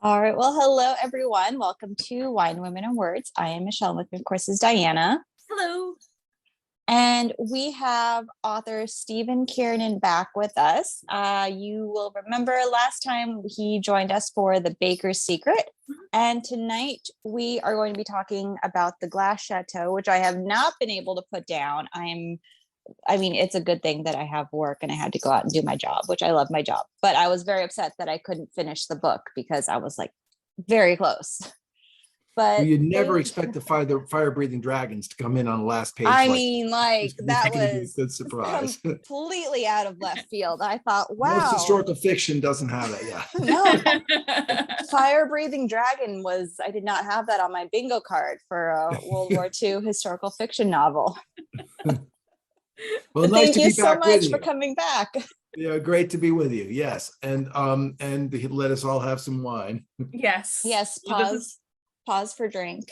All right. Well, hello, everyone. Welcome to Wine, Women, and Words. I am Michelle, and with me, of course, is Diana. Hello. And we have author Stephen Kiernan back with us. You will remember last time he joined us for The Baker's Secret. And tonight we are going to be talking about the Glass Chateau, which I have not been able to put down. It's a good thing that I have work and I had to go out and do my job, which I love my job. But I was very upset that I couldn't finish the book because I was like very close. But you'd never expect the fire-breathing dragons to come in on the last page. That was a good surprise. Completely out of left field. I thought, wow. Most historical fiction doesn't have that, yeah. No. Fire-breathing dragon I did not have that on my bingo card for a World War II historical fiction novel. Well, nice thank to you be so back much with you. for coming back. Yeah, great to be with you. Yes, and let us all have some wine. Yes. Pause for drink.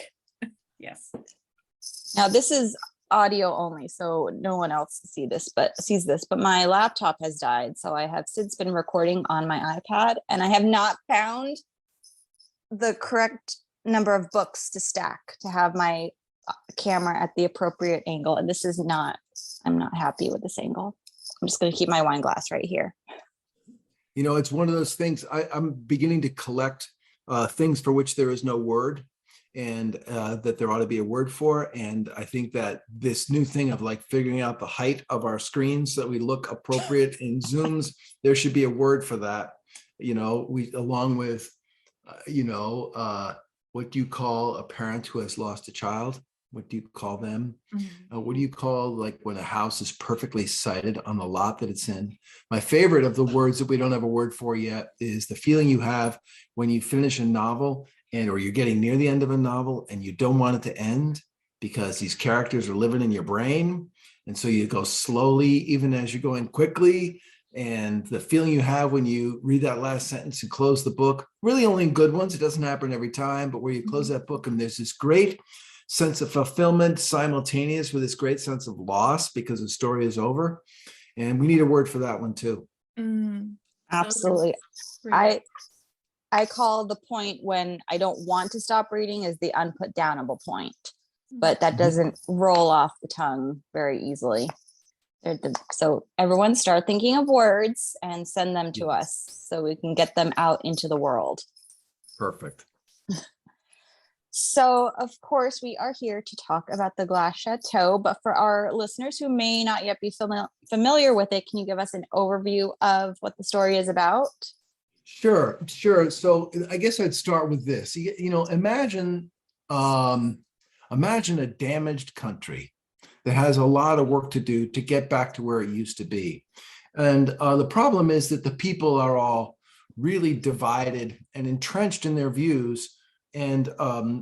Yes. Now this is audio only, so no one else sees this. But my laptop has died, so I have since been recording on my iPad, and I have not found the correct number of books to stack to have my camera at the appropriate angle, and I'm not happy with this angle. I'm just going to keep my wine glass right here. You know, it's one of those things. I'm beginning to collect things for which there is no word, and that there ought to be a word for. And I think that this new thing of like figuring out the height of our screens so that we look appropriate in Zooms, there should be a word for that. You know, along with, what do you call a parent who has lost a child? What do you call them? Mm-hmm. What do you call like when a house is perfectly sited on the lot that it's in? My favorite of the words that we don't have a word for yet is the feeling you have when you finish a novel or you're getting near the end of a novel and you don't want it to end because these characters are living in your brain. And so you go slowly, even as you're going quickly. And the feeling you have when you read that last sentence and close the book, really only in good ones. It doesn't happen every time, but where you close that book and there's this great sense of fulfillment simultaneous with this great sense of loss because the story is over. And we need a word for that one too. Absolutely. I call the point when I don't want to stop reading is the unputdownable point, but that doesn't roll off the tongue very easily. So everyone start thinking of words and send them to us so we can get them out into the world. Perfect. So, of course, we are here to talk about the Glass Chateau, but for our listeners who may not yet be familiar with it, can you give us an overview of what the story is about? Sure. So I guess I'd start with this. Imagine a damaged country that has a lot of work to do to get back to where it used to be. And the problem is that the people are all really divided and entrenched in their views. And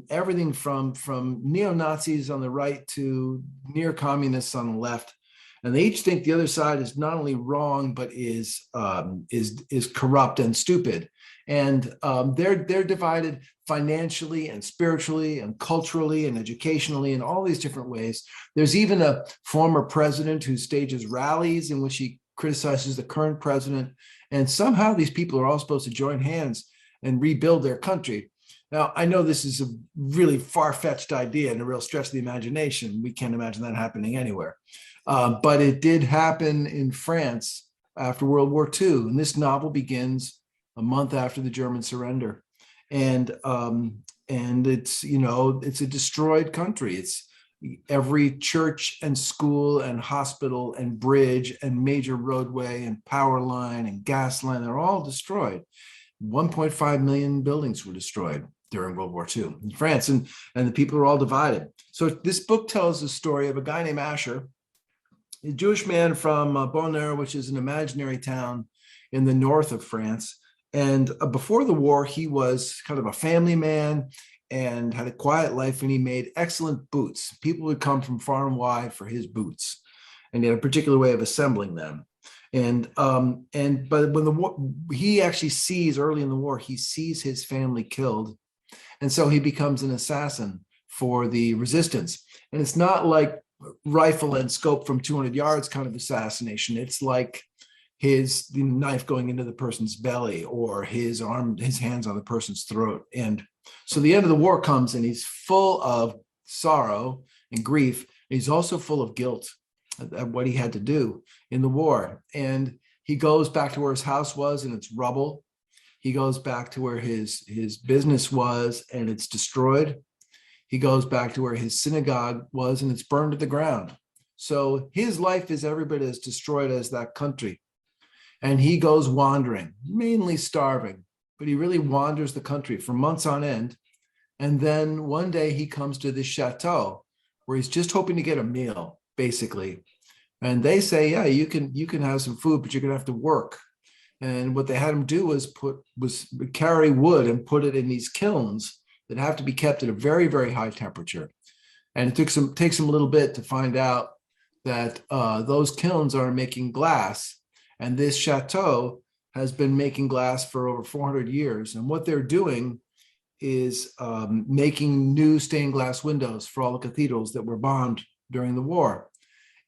everything from neo-Nazis on the right to near-communists on the left, and they each think the other side is not only wrong but is corrupt and stupid. And they're divided financially and spiritually and culturally and educationally in all these different ways. There's even a former president who stages rallies in which he criticizes the current president. And somehow these people are all supposed to join hands and rebuild their country. Now, I know this is a really far-fetched idea and a real stretch of the imagination. We can't imagine that happening anywhere. But it did happen in France after World War II. And this novel begins a month after the German surrender. And it's, it's a destroyed country. It's every church and school and hospital and bridge and major roadway and power line and gas line, they're all destroyed. 1.5 million buildings were destroyed during World War II in France, and the people are all divided. So this book tells the story of a guy named Asher, a Jewish man from Bonheur, which is an imaginary town in the north of France. And before the war, he was kind of a family man and had a quiet life, and he made excellent boots. People would come from far and wide for his boots, and he had a particular way of assembling them. But when the war, he actually sees early in the war, he sees his family killed. And so he becomes an assassin for the resistance. And it's not like rifle and scope from 200 yards kind of assassination. It's like the knife going into the person's belly, or his hands on the person's throat. And so the end of the war comes, and he's full of sorrow and grief. He's also full of guilt at what he had to do in the war. And he goes back to where his house was, and it's rubble. He goes back to where his business was, and it's destroyed. He goes back to where his synagogue was, and it's burned to the ground. So his life is every bit as destroyed as that country. And he goes wandering, mainly starving, but he really wanders the country for months on end. And then one day he comes to this chateau where he's just hoping to get a meal, basically. And they say, yeah, you can have some food, but you're gonna have to work. And what they had him do was carry wood and put it in these kilns that have to be kept at a very, very high temperature. And it takes him a little bit to find out that those kilns are making glass. And this chateau has been making glass for over 400 years. And what they're doing is making new stained glass windows for all the cathedrals that were bombed during the war.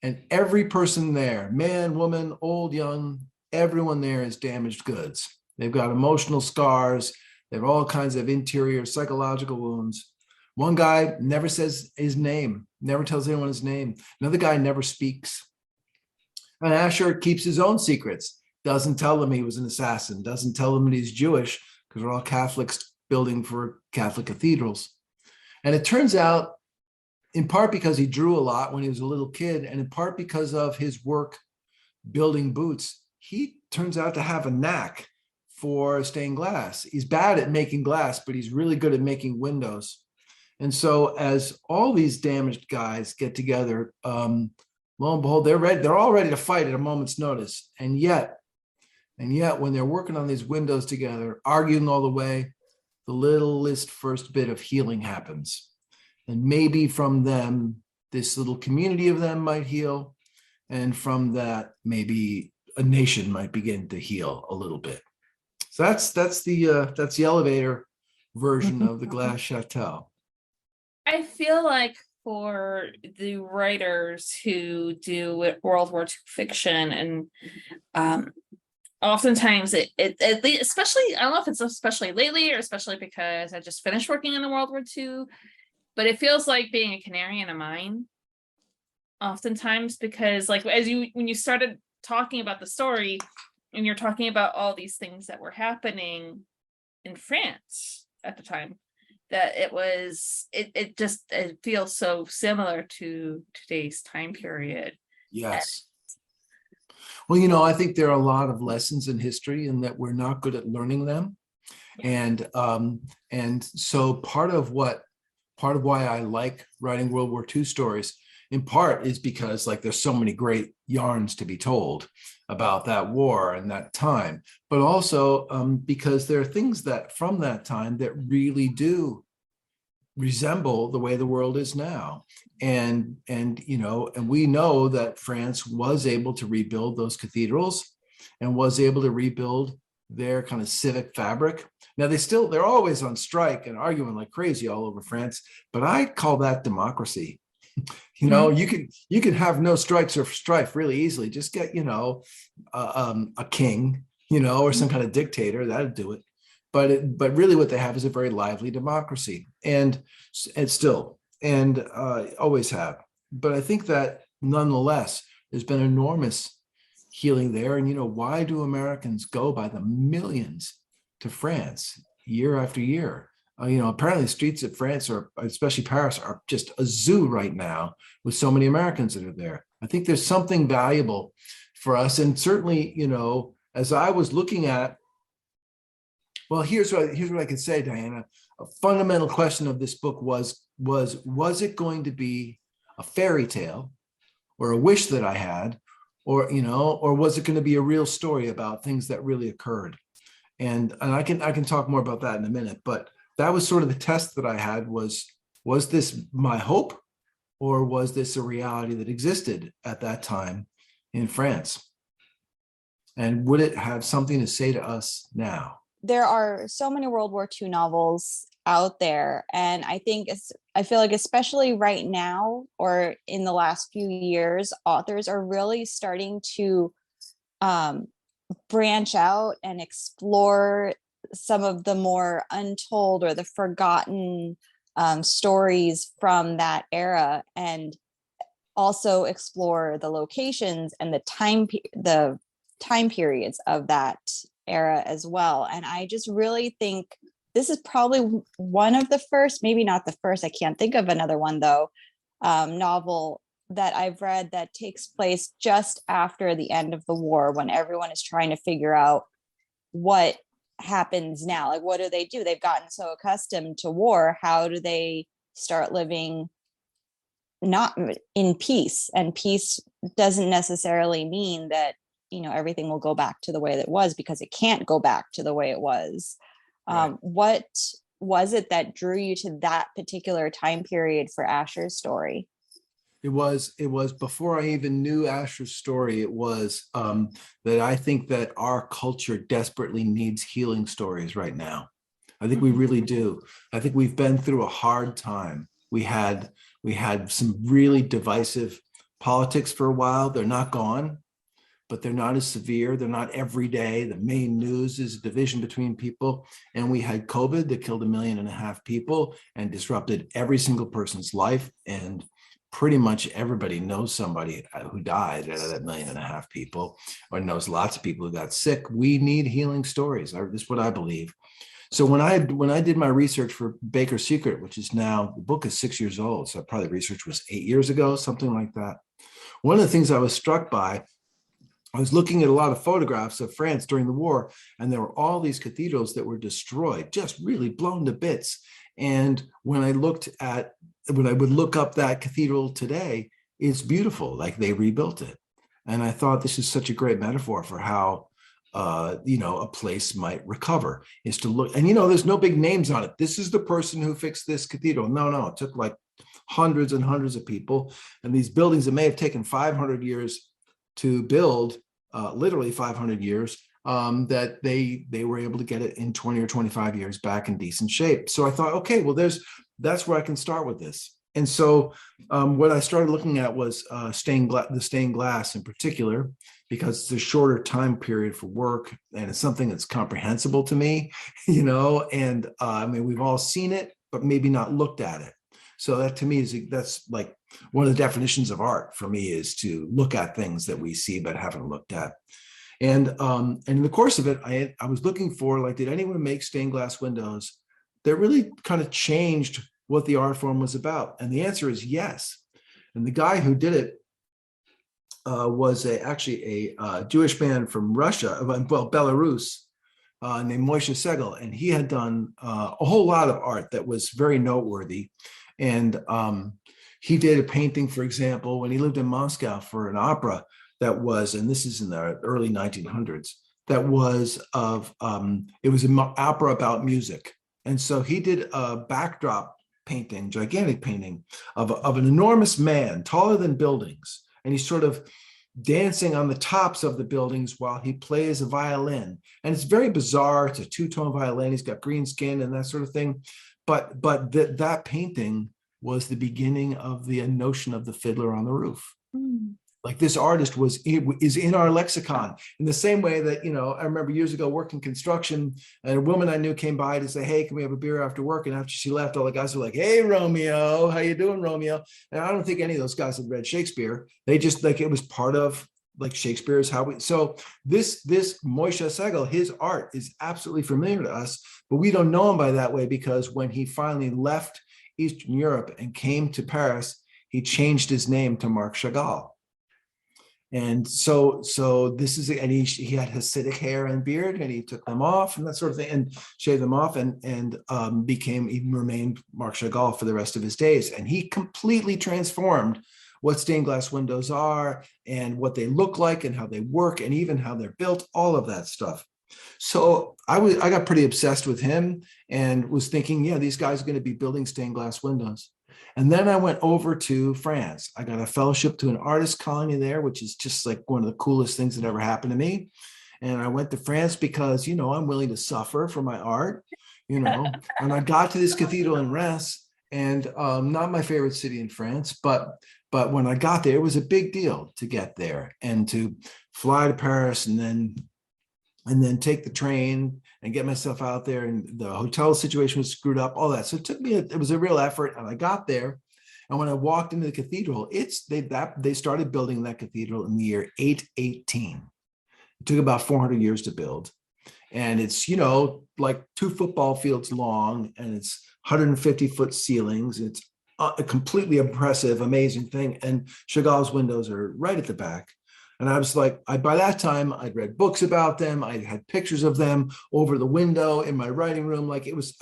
And every person there, man, woman, old, young, everyone there is damaged goods. They've got emotional scars. They have all kinds of interior psychological wounds. One guy never says his name, never tells anyone his name. Another guy never speaks. And Asher keeps his own secrets, doesn't tell them he was an assassin, doesn't tell them that he's Jewish, because we're all Catholics building for Catholic cathedrals. And it turns out, in part because he drew a lot when he was a little kid, and in part because of his work building boots, he turns out to have a knack for stained glass. He's bad at making glass, but he's really good at making windows. And so as all these damaged guys get together, lo and behold, they're all ready to fight at a moment's notice. And yet, when they're working on these windows together, arguing all the way, the littlest first bit of healing happens. And maybe from them, this little community of them might heal. And from that, maybe a nation might begin to heal a little bit. So that's the elevator version of the Glass Chateau. I feel like for the writers who do World War II fiction, and oftentimes it especially, I don't know if it's especially lately or especially because I just finished working in the World War II, but it feels like being a canary in a mine oftentimes, because like when you started talking about the story and you're talking about all these things that were happening in France at the time, that it feels so similar to today's time period. Yes. Well, I think there are a lot of lessons in history and that we're not good at learning them. And so part of why I like writing World War II stories, in part, is because like there's so many great yarns to be told about that war and that time, but also because there are things that from that time that really do resemble the way the world is now. And we know that France was able to rebuild those cathedrals and was able to rebuild their kind of civic fabric. Now they're always on strike and arguing like crazy all over France, but I call that democracy. You can have no strikes or strife really easily. Just get, a king, or some kind of dictator, that'd do it. But really what they have is a very lively democracy, and always have. But I think that nonetheless, there's been enormous healing there. And, why do Americans go by the millions to France year after year? Apparently the streets of France, or especially Paris, are just a zoo right now with so many Americans that are there. I think there's something valuable for us. And certainly, as I was looking at, well, here's what I can say, Diana. A fundamental question of this book was it going to be a fairy tale or a wish that I had, or was it going to be a real story about things that really occurred? And I can talk more about that in a minute, but that was sort of the test that I had was this my hope, or was this a reality that existed at that time in France? And would it have something to say to us now? There are so many World War II novels out there. And I feel like especially right now, or in the last few years, authors are really starting to branch out and explore some of the more untold or the forgotten stories from that era, and also explore the locations and the time periods of that era as well. And I just really think this is probably one of the first, maybe not the first, I can't think of another one though, novel that I've read that takes place just after the end of the war, when everyone is trying to figure out what happens now. Like, what do they do? They've gotten so accustomed to war. How do they start living not in peace? And peace doesn't necessarily mean that, you know, everything will go back to the way that it was, because it can't go back to the way it was. Right. What was it that drew you to that particular time period for Asher's story? It was before I even knew Asher's story. It was that I think that our culture desperately needs healing stories right now. I think we really do. I think we've been through a hard time. We had some really divisive politics for a while. They're not gone, but they're not as severe. They're not every day. The main news is a division between people. And we had COVID that killed 1.5 million people and disrupted every single person's life. And pretty much everybody knows somebody who died out of that 1.5 million people, or knows lots of people who got sick. We need healing stories. This is what I believe. So when I did my research for Baker's Secret, which is now, the book is 6 years old, so probably research was 8 years ago, something like that. One of the things I was struck by, I was looking at a lot of photographs of France during the war, and there were all these cathedrals that were destroyed, just really blown to bits. And when I would look up that cathedral today, it's beautiful, like they rebuilt it. And I thought this is such a great metaphor for how a place might recover, is to look, and there's no big names on it. This is the person who fixed this cathedral. No, it took like hundreds and hundreds of people. And these buildings that may have taken 500 years to build, literally 500 years, that they were able to get it in 20 or 25 years back in decent shape. So I thought, okay, well, that's where I can start with this. And so what I started looking at was the stained glass in particular, because it's a shorter time period for work, and it's something that's comprehensible to me, and I mean, we've all seen it, but maybe not looked at it. So that to me that's like one of the definitions of art for me, is to look at things that we see but haven't looked at. And in the course of it, I was looking for, like, did anyone make stained glass windows that really kind of changed what the art form was about? And the answer is yes. And the guy who did it was actually a Jewish man from Russia, well, Belarus, named Moshe Segel. And he had done a whole lot of art that was very noteworthy. And he did a painting, for example, when he lived in Moscow, for an opera that was, and this is in the early 1900s, that was it was an opera about music. And so he did a backdrop painting, gigantic painting of an enormous man, taller than buildings. And he's sort of dancing on the tops of the buildings while he plays a violin. And it's very bizarre. It's a two-tone violin. He's got green skin and that sort of thing. But that painting was the beginning of the notion of the fiddler on the roof. Mm. Like, this artist is in our lexicon, in the same way that, I remember years ago working construction, and a woman I knew came by to say, hey, can we have a beer after work? And after she left, all the guys were like, hey, Romeo, how you doing, Romeo? And I don't think any of those guys had read Shakespeare. They just, like, it was part of, like, Shakespeare's so this Moshe Segel, his art is absolutely familiar to us, but we don't know him by that way, because when he finally left Eastern Europe and came to Paris, he changed his name to Marc Chagall. And so this is, and he had Hasidic hair and beard, and he took them off and that sort of thing, and shaved them off, and even remained Marc Chagall for the rest of his days. And he completely transformed what stained glass windows are, and what they look like, and how they work, and even how they're built, all of that stuff. So I got pretty obsessed with him, and was thinking, yeah, these guys are going to be building stained glass windows. And then I went over to France. I got a fellowship to an artist colony there, which is just like one of the coolest things that ever happened to me. And I went to France because, I'm willing to suffer for my art, and I got to this cathedral in Reims, and not my favorite city in France, but when I got there, it was a big deal to get there, and to fly to Paris, and then and then take the train and get myself out there. And the hotel situation was screwed up, all that. So it took me, it was a real effort. And I got there. And when I walked into the cathedral, they started building that cathedral in the year 818. It took about 400 years to build. And it's, like 2 football fields long, and it's 150-foot ceilings. It's a completely impressive, amazing thing. And Chagall's windows are right at the back. And I was like, by that time, I'd read books about them. I had pictures of them over the window in my writing room.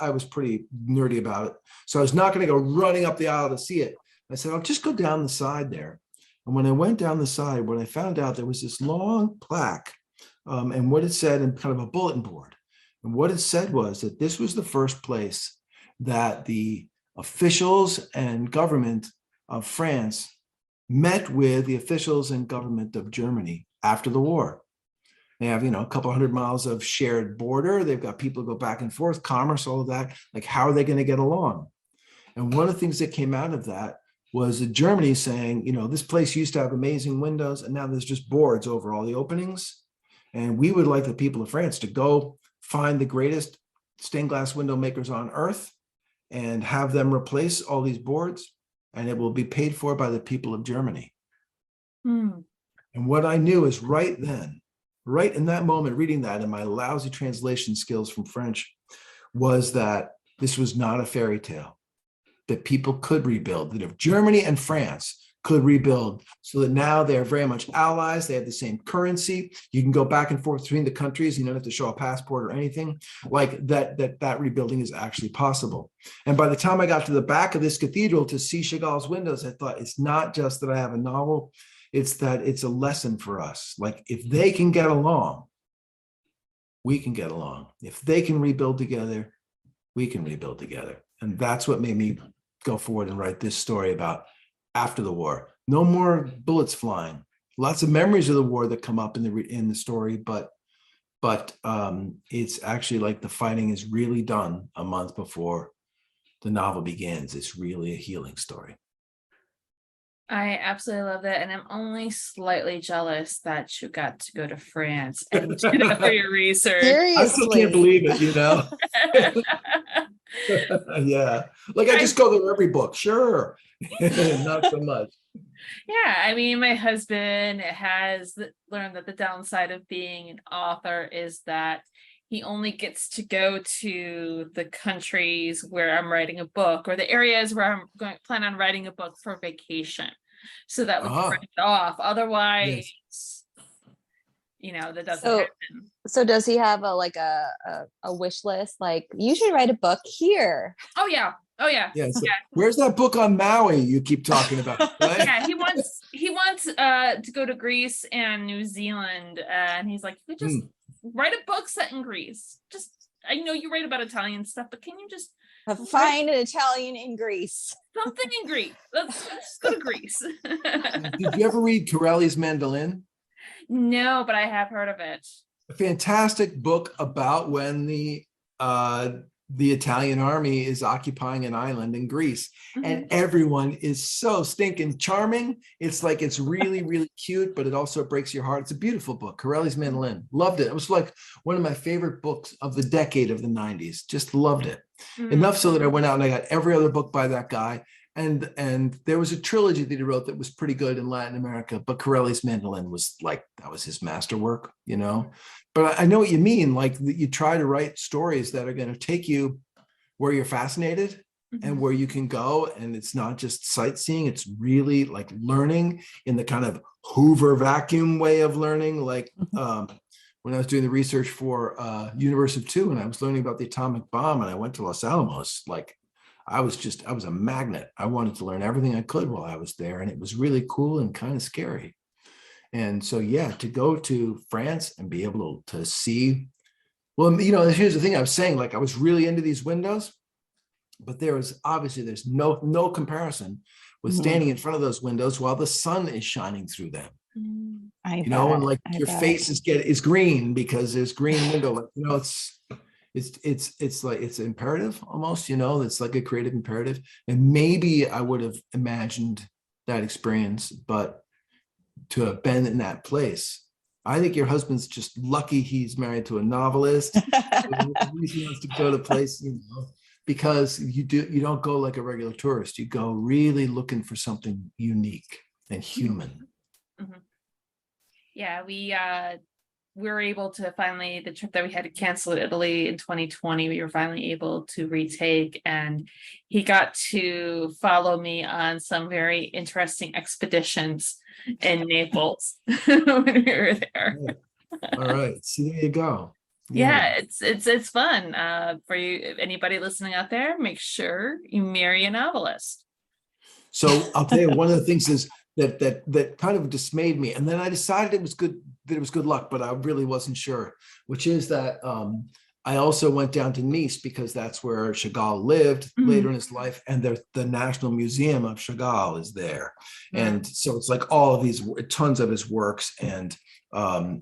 I was pretty nerdy about it. So I was not going to go running up the aisle to see it. I said, I'll just go down the side there. And when I went down the side, when I found out there was this long plaque, and what it said in kind of a bulletin board. And what it said was that this was the first place that the officials and government of France met with the officials and government of Germany after the war. They have, a couple 100 miles of shared border. They've got people go back and forth, commerce, all of that. Like, how are they going to get along? And one of the things that came out of that was Germany saying, this place used to have amazing windows, and now there's just boards over all the openings. And we would like the people of France to go find the greatest stained glass window makers on earth and have them replace all these boards, and it will be paid for by the people of Germany. And what I knew is right then, right in that moment, reading that in my lousy translation skills from French, was that this was not a fairy tale, that people could rebuild, that if Germany and France could rebuild, so that now they're very much allies. They have the same currency. You can go back and forth between the countries. You don't have to show a passport or anything like that. That rebuilding is actually possible. And by the time I got to the back of this cathedral to see Chagall's windows, I thought, it's not just that I have a novel, it's that it's a lesson for us. Like, if they can get along, we can get along. If they can rebuild together, we can rebuild together. And that's what made me go forward and write this story about after the war. No more bullets flying. Lots of memories of the war that come up in the story, but it's actually like the fighting is really done a month before the novel begins. It's really a healing story. I absolutely love that, and I'm only slightly jealous that you got to go to France and do that for your research. I still can't believe it, Yeah, like I just go there every book, sure. Not so much. Yeah, I mean, my husband has learned that the downside of being an author is that he only gets to go to the countries where I'm writing a book, or the areas where I'm going plan on writing a book for vacation. So that would turn it off. Otherwise, that doesn't happen. So does he have a wish list? Like, you should write a book here. Oh yeah. So where's that book on Maui you keep talking about? Right? Yeah, he wants to go to Greece and New Zealand, and he's like, you could just write a book set in Greece. Just, I know you write about Italian stuff, but can you just find an Italian in Greece? Something in Greece. Let's go to Greece. Did you ever read Corelli's Mandolin? No, but I have heard of it. A fantastic book about when the Italian army is occupying an island in Greece, and everyone is so stinking charming. It's like, it's really, really cute, but it also breaks your heart. It's a beautiful book. Corelli's Mandolin. Loved it. It was like one of my favorite books of the decade of the 90s. Just loved it. Enough so that I went out and I got every other book by that guy. And there was a trilogy that he wrote that was pretty good in Latin America, but Corelli's Mandolin was like, that was his masterwork, But I know what you mean. Like, you try to write stories that are going to take you where you're fascinated and where you can go. And it's not just sightseeing. It's really like learning in the kind of Hoover vacuum way of learning. Like when I was doing the research for Universe of Two, and I was learning about the atomic bomb, and I went to Los Alamos, like I was a magnet. I wanted to learn everything I could while I was there. And it was really cool and kind of scary. And so, to go to France and be able to see, well, here's the thing I was saying, like, I was really into these windows, but there's no comparison with standing in front of those windows while the sun is shining through them. And like your face is green because there's green window. Like, it's like, it's imperative almost, it's like a creative imperative. And maybe I would have imagined that experience, but to have been in that place I think your husband's just lucky he's married to a novelist. The reason he wants to go to places, because you don't go like a regular tourist. You go really looking for something unique and human. Mhm. Yeah, we were able to finally, the trip that we had to cancel to Italy in 2020, we were finally able to retake, and he got to follow me on some very interesting expeditions in Naples when we were there. All right. See, there you go. Yeah, it's fun. For you, anybody listening out there, make sure you marry a novelist. So I'll tell you, one of the things is that kind of dismayed me. And then I decided it was good luck, but I really wasn't sure, which is that I also went down to Nice because that's where Chagall lived later in his life. And the National Museum of Chagall is there. And so it's like all of these, tons of his works. And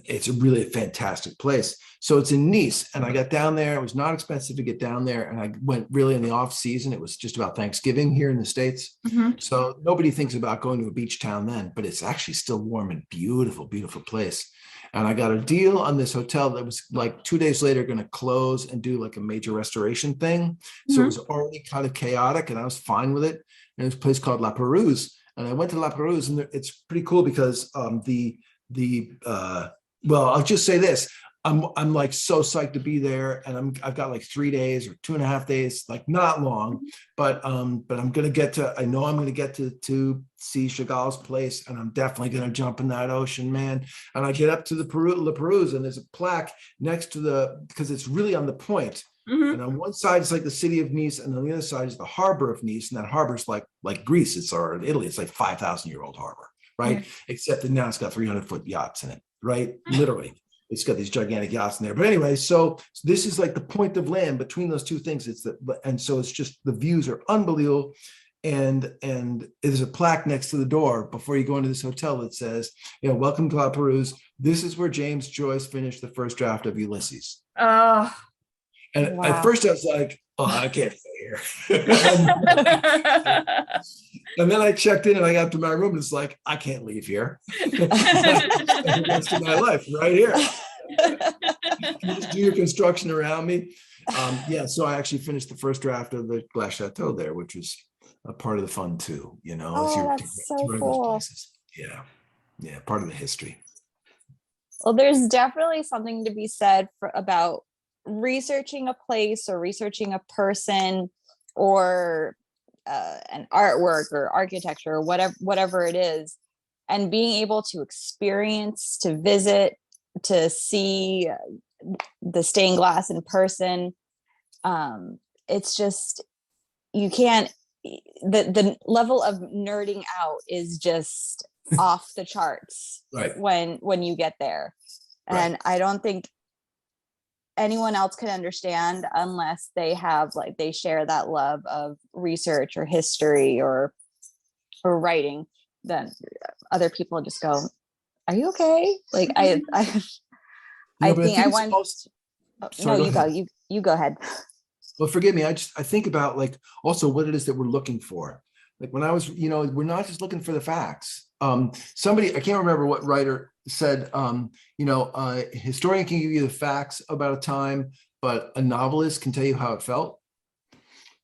it's a really fantastic place. So it's in Nice, and I got down there. It was not expensive to get down there, and I went really in the off season. It was just about Thanksgiving here in the States. So nobody thinks about going to a beach town then, but it's actually still warm and beautiful, beautiful place. And I got a deal on this hotel that was like 2 days later going to close and do like a major restoration thing. So it was already kind of chaotic, and I was fine with it. And it was a place called La Perouse, and I went to La Perouse, and it's pretty cool because well, I'll just say this. I'm like so psyched to be there, and I've got like 3 days or 2.5 days, like not long, but I'm gonna get to. I know I'm gonna get to see Chagall's place, and I'm definitely gonna jump in that ocean, man. And I get up to La Perouse, and there's a plaque next to because it's really on the point. And on one side it's like the city of Nice, and on the other side is the harbor of Nice, and that harbor's like Greece, or Italy. It's like 5,000-year-old harbor, right? Except that now it's got 300-foot yachts in it, right? Literally. It's got these gigantic yachts in there. But anyway, so this is like the point of land between those two things. And so it's just, the views are unbelievable. And there's a plaque next to the door before you go into this hotel that says, welcome to La Perouse. This is where James Joyce finished the first draft of Ulysses. Oh, and wow. At first I was like, oh, I can't stay here. And then I checked in and I got to my room, and it's like, I can't leave here. The rest of my life right here. You just do your construction around me. So I actually finished the first draft of the Glass Chateau there, which was a part of the fun too, that's so cool. Yeah, part of the history. Well, there's definitely something to be said about researching a place or researching a person or an artwork or architecture or whatever it is, and being able to experience, to visit, to see the stained glass in person. It's just, you can't, the level of nerding out is just off the charts, right, when you get there. And I don't think anyone else can understand unless they have, like, they share that love of research or history or writing. Then other people just go, are you okay? Like, I think I want. You go ahead. Well, forgive me. I think about, like, also what it is that we're looking for. Like when I was, we're not just looking for the facts. Somebody, I can't remember what writer said, a historian can give you the facts about a time, but a novelist can tell you how it felt.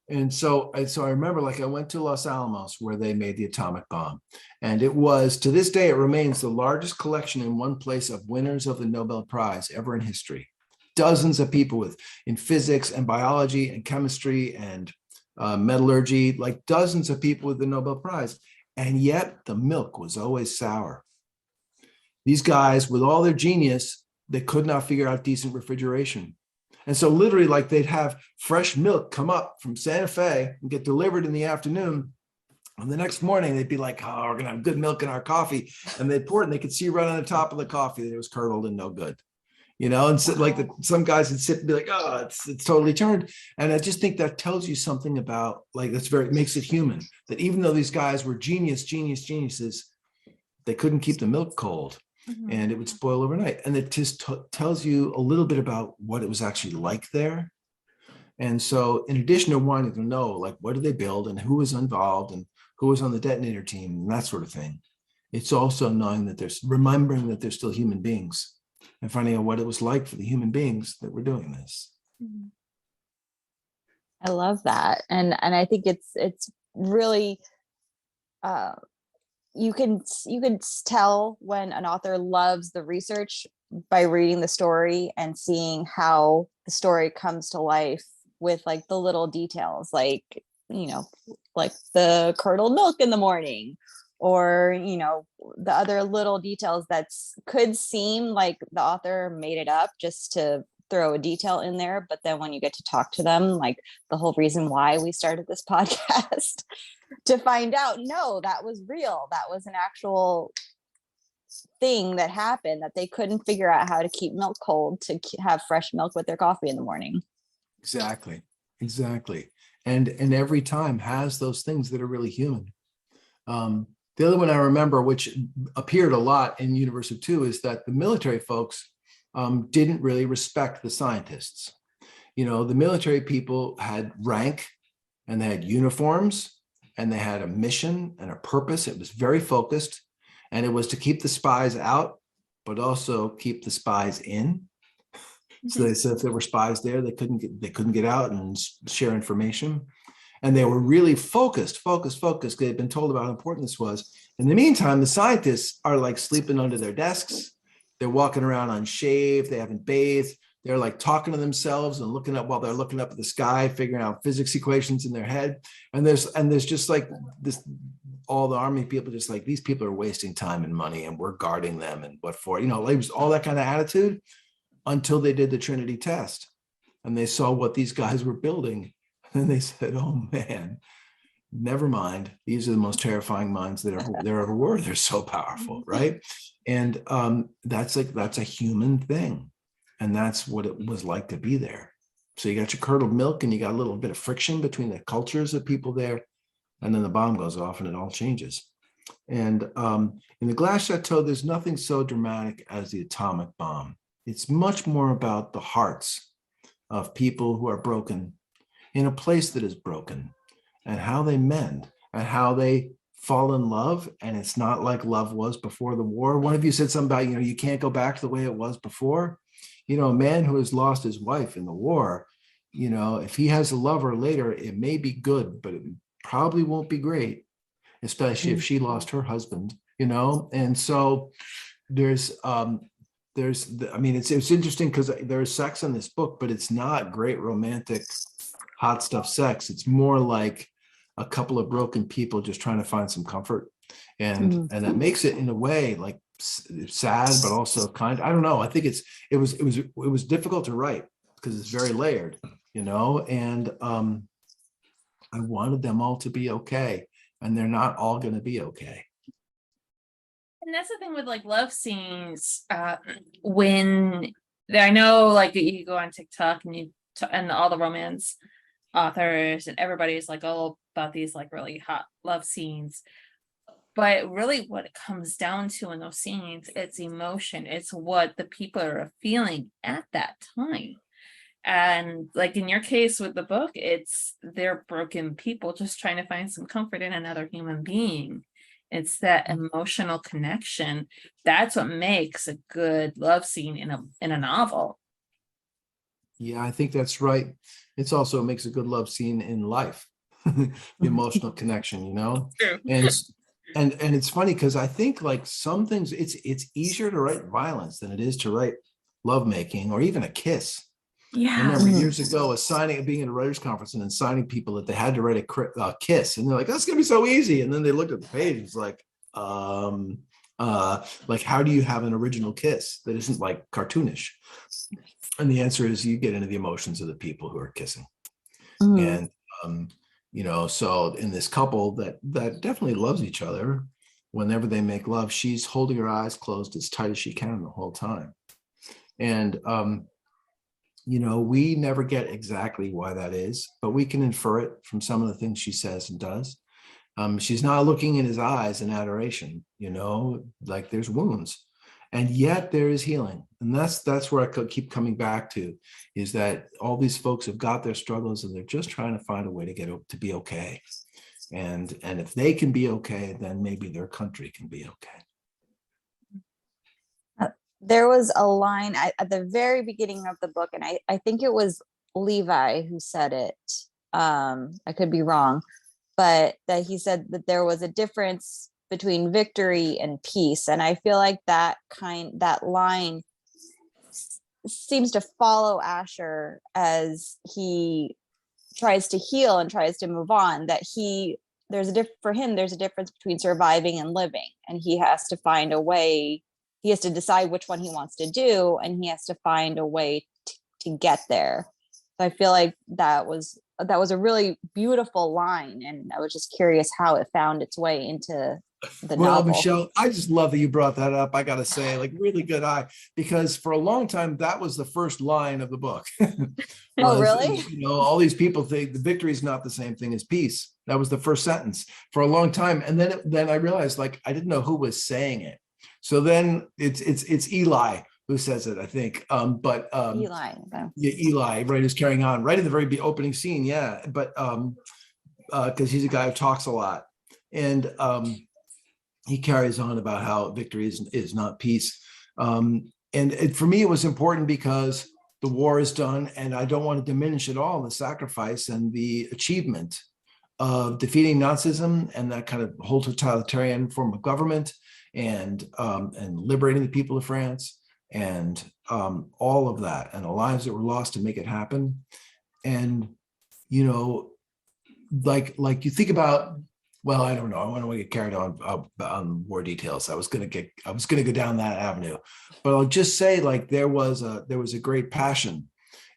And so I remember, like, I went to Los Alamos where they made the atomic bomb. And it was, to this day, it remains the largest collection in one place of winners of the Nobel Prize ever in history. Dozens of people in physics and biology and chemistry and metallurgy, like dozens of people with the Nobel Prize. And yet the milk was always sour. These guys, with all their genius, they could not figure out decent refrigeration. And so literally, like, they'd have fresh milk come up from Santa Fe and get delivered in the afternoon. And the next morning, they'd be like, oh, we're going to have good milk in our coffee. And they'd pour it, and they could see right on the top of the coffee that it was curdled and no good. And so, like, some guys would sit and be like, oh, it's totally turned. And I just think that tells you something about, like, it makes it human, that even though these guys were geniuses, they couldn't keep the milk cold. And it would spoil overnight. And it just tells you a little bit about what it was actually like there. And so, in addition to wanting to know, like, what did they build and who was involved and who was on the detonator team and that sort of thing, It's also knowing that remembering that they're still human beings and finding out what it was like for the human beings that were doing this. I love that. And I think it's really, you can tell when an author loves the research by reading the story and seeing how the story comes to life with like the little details, like, like the curdled milk in the morning, or, the other little details that could seem like the author made it up just to throw a detail in there. But then when you get to talk to them, like the whole reason why we started this podcast, to find out, no, that was real. That was an actual thing that happened, that they couldn't figure out how to keep milk cold to have fresh milk with their coffee in the morning. Exactly. And every time has those things that are really human. The other one I remember, which appeared a lot in Universe of Two, is that the military folks didn't really respect the scientists. The military people had rank, and they had uniforms, and they had a mission and a purpose. It was very focused, and it was to keep the spies out, but also keep the spies in. So they said if there were spies there, they couldn't get out and share information. And they were really focused, because they'd been told about how important this was. In the meantime, the scientists are like sleeping under their desks. They're walking around unshaved. They haven't bathed. They're like talking to themselves and looking up while they're looking up at the sky, figuring out physics equations in their head. And there's just like this, all the Army people just like, these people are wasting time and money, and we're guarding them, and what for? It was all that kind of attitude until they did the Trinity test and they saw what these guys were building. And they said, oh man, never mind. These are the most terrifying minds that there ever were. They're so powerful, right? And that's a human thing. And that's what it was like to be there. So you got your curdled milk, and you got a little bit of friction between the cultures of people there. And then the bomb goes off and it all changes. And in the Glass Chateau, there's nothing so dramatic as the atomic bomb. It's much more about the hearts of people who are broken in a place that is broken, and how they mend, and how they fall in love. And it's not like love was before the war. One of you said something about, you can't go back to the way it was before. A man who has lost his wife in the war, if he has a lover later, it may be good, but it probably won't be great, especially if she lost her husband, And so it's interesting because there's sex in this book, but it's not great romantic hot stuff sex. It's more like a couple of broken people just trying to find some comfort, and it makes it in a way like sad, but also kind. I don't know. I think it was difficult to write because it's very layered, and I wanted them all to be okay, and they're not all going to be okay. And that's the thing with like love scenes. When I know, like, you go on TikTok and all the romance authors and everybody's like all about these like really hot love scenes, but really what it comes down to in those scenes, it's emotion. It's what the people are feeling at that time. And like in your case with the book, they're broken people just trying to find some comfort in another human being. It's that emotional connection. That's what makes a good love scene in a novel. Yeah, I think that's right. It's also makes a good love scene in life, the emotional connection, True. And it's funny because I think like some things, it's easier to write violence than it is to write lovemaking or even a kiss. Yeah. I remember years ago being at a writers' conference and then signing people that they had to write a kiss, and they're like, "That's gonna be so easy." And then they looked at the page, it's like how do you have an original kiss that isn't like cartoonish? And the answer is you get into the emotions of the people who are kissing. And so in this couple that definitely loves each other, whenever they make love, she's holding her eyes closed as tight as she can the whole time. And we never get exactly why that is, but we can infer it from some of the things she says and does. She's not looking in his eyes in adoration, like there's wounds, and yet there is healing. And that's where I could keep coming back to, is that all these folks have got their struggles and they're just trying to find a way to be okay. And if they can be okay, then maybe their country can be okay. There was a line at the very beginning of the book, and I think it was Levi who said it. I could be wrong, but that he said that there was a difference between victory and peace. And I feel like that line seems to follow Asher as he tries to heal and tries to move on, that for him, there's a difference between surviving and living. And he has to find a way, he has to decide which one he wants to do, and he has to find a way to get there. So I feel like that was a really beautiful line. And I was just curious how it found its way into the Well, novel. Michelle, I just love that you brought that up. I got to say, like, really good eye, because for a long time, that was the first line of the book. Oh, really? All these people think the victory is not the same thing as peace. That was the first sentence for a long time. And then I realized, like, I didn't know who was saying it. So then it's Eli who says it, I think. Eli. Okay. Yeah, Eli, right, who's carrying on right in the very opening scene. Yeah. But because he's a guy who talks a lot. And he carries on about how victory is not peace. For me, it was important because the war is done, and I don't want to diminish at all the sacrifice and the achievement of defeating Nazism and that kind of whole totalitarian form of government, and liberating the people of France, and all of that, and the lives that were lost to make it happen. And like you think about, well, I don't know. I don't want to get carried on more details. I was going to go down that avenue, but I'll just say, like, there was a great passion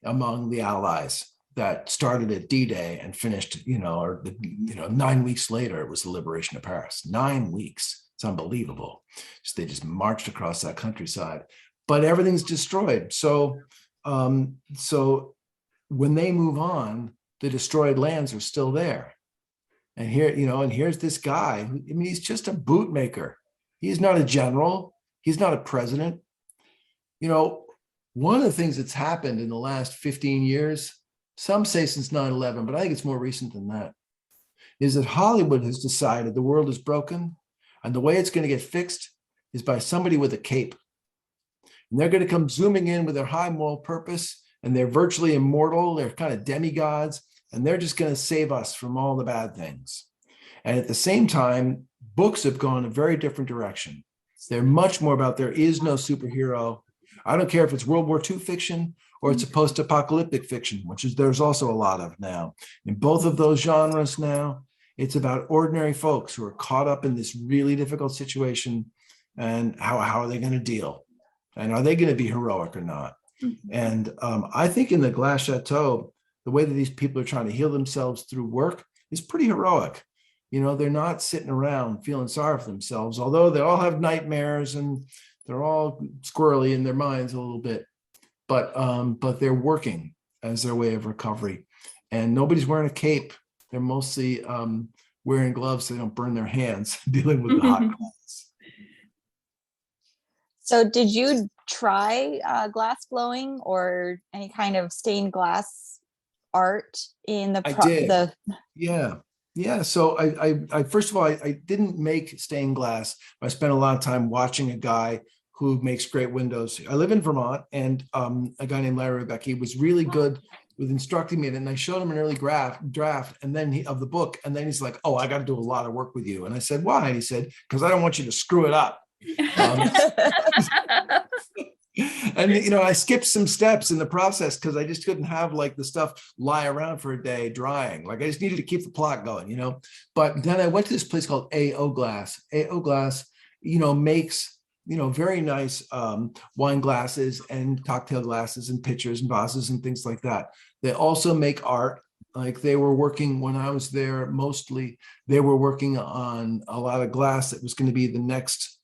among the Allies that started at D-Day and finished, 9 weeks later, it was the liberation of Paris. 9 weeks. It's unbelievable. They just marched across that countryside, but everything's destroyed. So when they move on, the destroyed lands are still there. And here, and here's this guy. He's just a bootmaker. He's not a general. He's not a president. One of the things that's happened in the last 15 years, some say since 9/11, but I think it's more recent than that, is that Hollywood has decided the world is broken, and the way it's going to get fixed is by somebody with a cape. And they're going to come zooming in with their high moral purpose, and they're virtually immortal. They're kind of demigods. And they're just going to save us from all the bad things. And at the same time, books have gone a very different direction. They're much more about there is no superhero. I don't care if it's World War II fiction or it's a post-apocalyptic fiction, which there's also a lot of now. In both of those genres now, it's about ordinary folks who are caught up in this really difficult situation, and how are they going to deal? And are they going to be heroic or not? Mm-hmm. And I think in the Glass Chateau, the way that these people are trying to heal themselves through work is pretty heroic. They're not sitting around feeling sorry for themselves, although they all have nightmares and they're all squirrely in their minds a little bit, but they're working as their way of recovery. And nobody's wearing a cape. They're mostly wearing gloves so they don't burn their hands dealing with the hot glass. So did you try glass blowing or any kind of stained glass art in the I did. Yeah. So I first of all, I didn't make stained glass. I spent a lot of time watching a guy who makes great windows. I live in Vermont, and a guy named Larry Rebecki was really good with instructing me. And I showed him an early draft and then of the book. And then he's like, "Oh, I got to do a lot of work with you." And I said, "Why?" And he said, "Because I don't want you to screw it up." And I skipped some steps in the process because I just couldn't have like the stuff lie around for a day drying. Like I just needed to keep the plot going, But then I went to this place called AO Glass. AO Glass, makes very nice wine glasses and cocktail glasses and pitchers and vases and things like that. They also make art. Like they were working when I was there, mostly they were working on a lot of glass that was going to be the next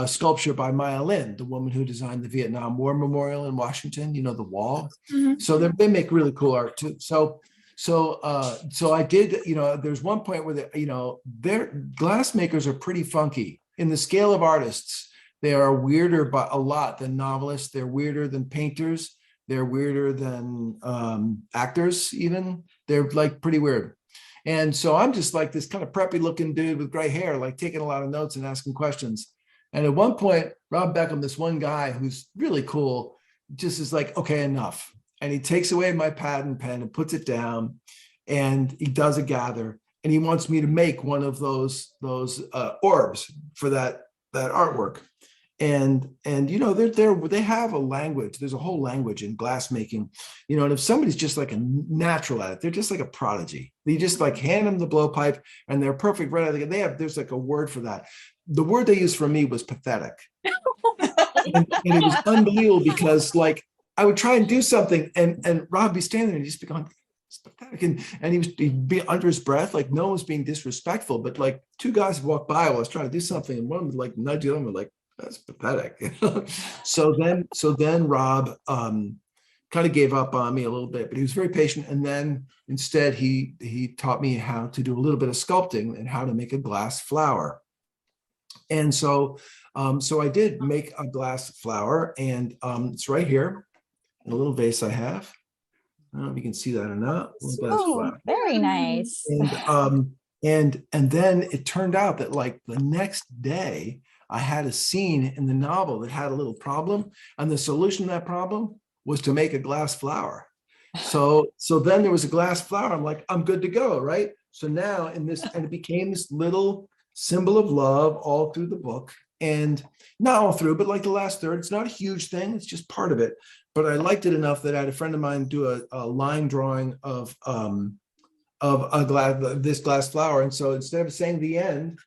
sculpture by Maya Lin, the woman who designed the Vietnam War Memorial in Washington, the wall. Mm-hmm. So they make really cool art too. So I did, there's one point where their glass makers are pretty funky in the scale of artists. They are weirder by a lot than novelists. They're weirder than painters. They're weirder than actors even. They're like pretty weird. And so I'm just like this kind of preppy looking dude with gray hair, like taking a lot of notes and asking questions. And at one point, Rob Beckham, this one guy who's really cool, just is like, okay, enough. And he takes away my pad and pen and puts it down, and he does a gather, and he wants me to make one of those orbs for that artwork. And they have a language. There's a whole language in glass making, and if somebody's just like a natural at it, they're just like a prodigy. You just like hand them the blowpipe and they're perfect right out of the, there's like a word for that. The word they used for me was pathetic. And it was unbelievable, because like I would try and do something and Rob be standing there and just be going, it's pathetic. And he'd be under his breath, like no one was being disrespectful, but like two guys would walk by while I was trying to do something, and one would like nudge the other one, like, that's pathetic. So then Rob kind of gave up on me a little bit, but he was very patient. And then instead he taught me how to do a little bit of sculpting and how to make a glass flower. And so I did make a glass flower, and it's right here in a little vase I have. I don't know if you can see that or not. Oh, very nice. And then it turned out that like the next day I had a scene in the novel that had a little problem, and the solution to that problem was to make a glass flower. So then there was a glass flower. I'm like, I'm good to go, right? So now and it became this little symbol of love all through the book, and not all through, but like the last third. It's not a huge thing. It's just part of it. But I liked it enough that I had a friend of mine do a line drawing of this glass flower. And so instead of saying the end,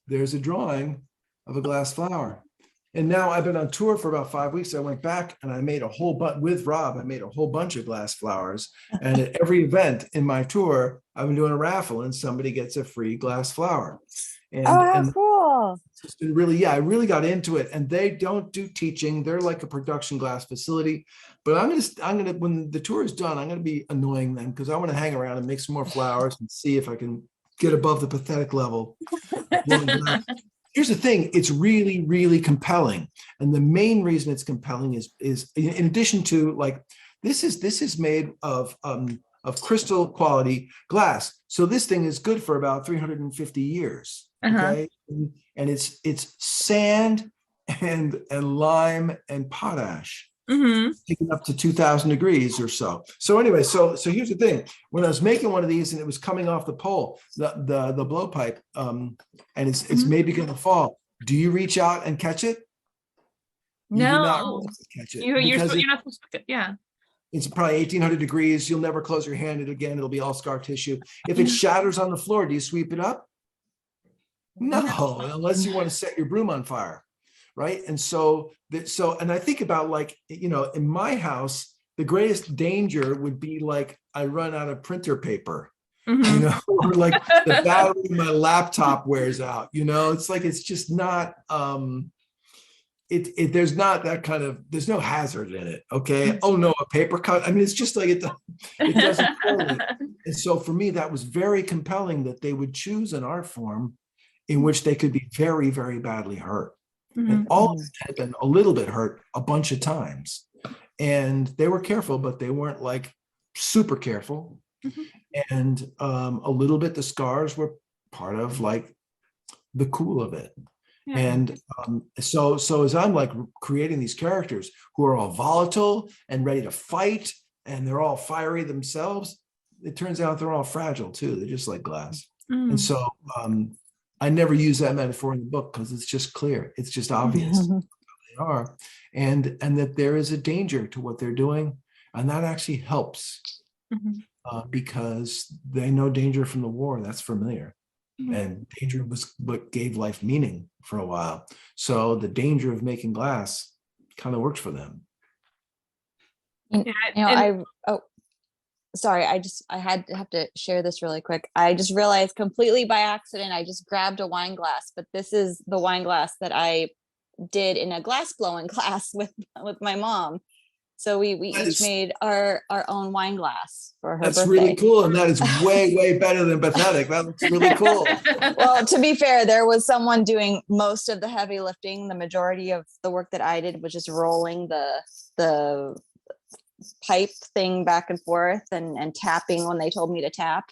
there's a drawing of a glass flower. And now I've been on tour for about 5 weeks. I went back and I made a whole bunch with Rob. I made a whole bunch of glass flowers. And at every event in my tour, I've been doing a raffle and somebody gets a free glass flower. And, how cool. It's been really, I really got into it. And they don't do teaching. They're like a production glass facility. But I'm gonna when the tour is done, I'm gonna be annoying them, because I want to hang around and make some more flowers and see if I can get above the pathetic level. Here's the thing, it's really, really compelling. And the main reason it's compelling is in addition to like, this is made of crystal quality glass. So this thing is good for about 350 years. Okay. And it's sand and lime and potash. Taken up to 2,000 degrees or so. So anyway, so here's the thing. When I was making one of these and it was coming off the pole, the blowpipe, and it's maybe going to fall. Do you reach out and catch it? You No, do not catch it. you're not supposed to. Yeah. It's probably 1,800 degrees. You'll never close your hand. It again, it'll be all scar tissue. If it shatters on the floor, do you sweep it up? No, unless you want to set your broom on fire. Right. And and I think about like, in my house, the greatest danger would be like, I run out of printer paper, or like the battery in my laptop wears out, it's like, it's just not, there's not that kind of, there's no hazard in it. Okay. Oh no, a paper cut. I mean, it's just like, it doesn't kill me. And so for me, that was very compelling that they would choose an art form in which they could be very, very badly hurt. And all of them had been a little bit hurt a bunch of times. And they were careful, but they weren't like super careful. And a little bit, the scars were part of like the cool of it. Yeah. And so as I'm like creating these characters who are all volatile and ready to fight, and they're all fiery themselves, it turns out they're all fragile too. They're just like glass. And so I never use that metaphor in the book because it's just clear. It's just obvious they are. And that there is a danger to what they're doing. And that actually helps because they know danger from the war. That's familiar. And danger was what gave life meaning for a while. So the danger of making glass kind of works for them. Sorry, I have to share this really quick. I just realized completely by accident, I just grabbed a wine glass, but this is the wine glass that I did in a glass blowing class with my mom. So we each made our own wine glass for her birthday. Really cool. And that is way, way better than pathetic. That looks really cool. Well, to be fair, there was someone doing most of the heavy lifting. The majority of the work that I did was just rolling the pipe thing back and forth and tapping when they told me to tap.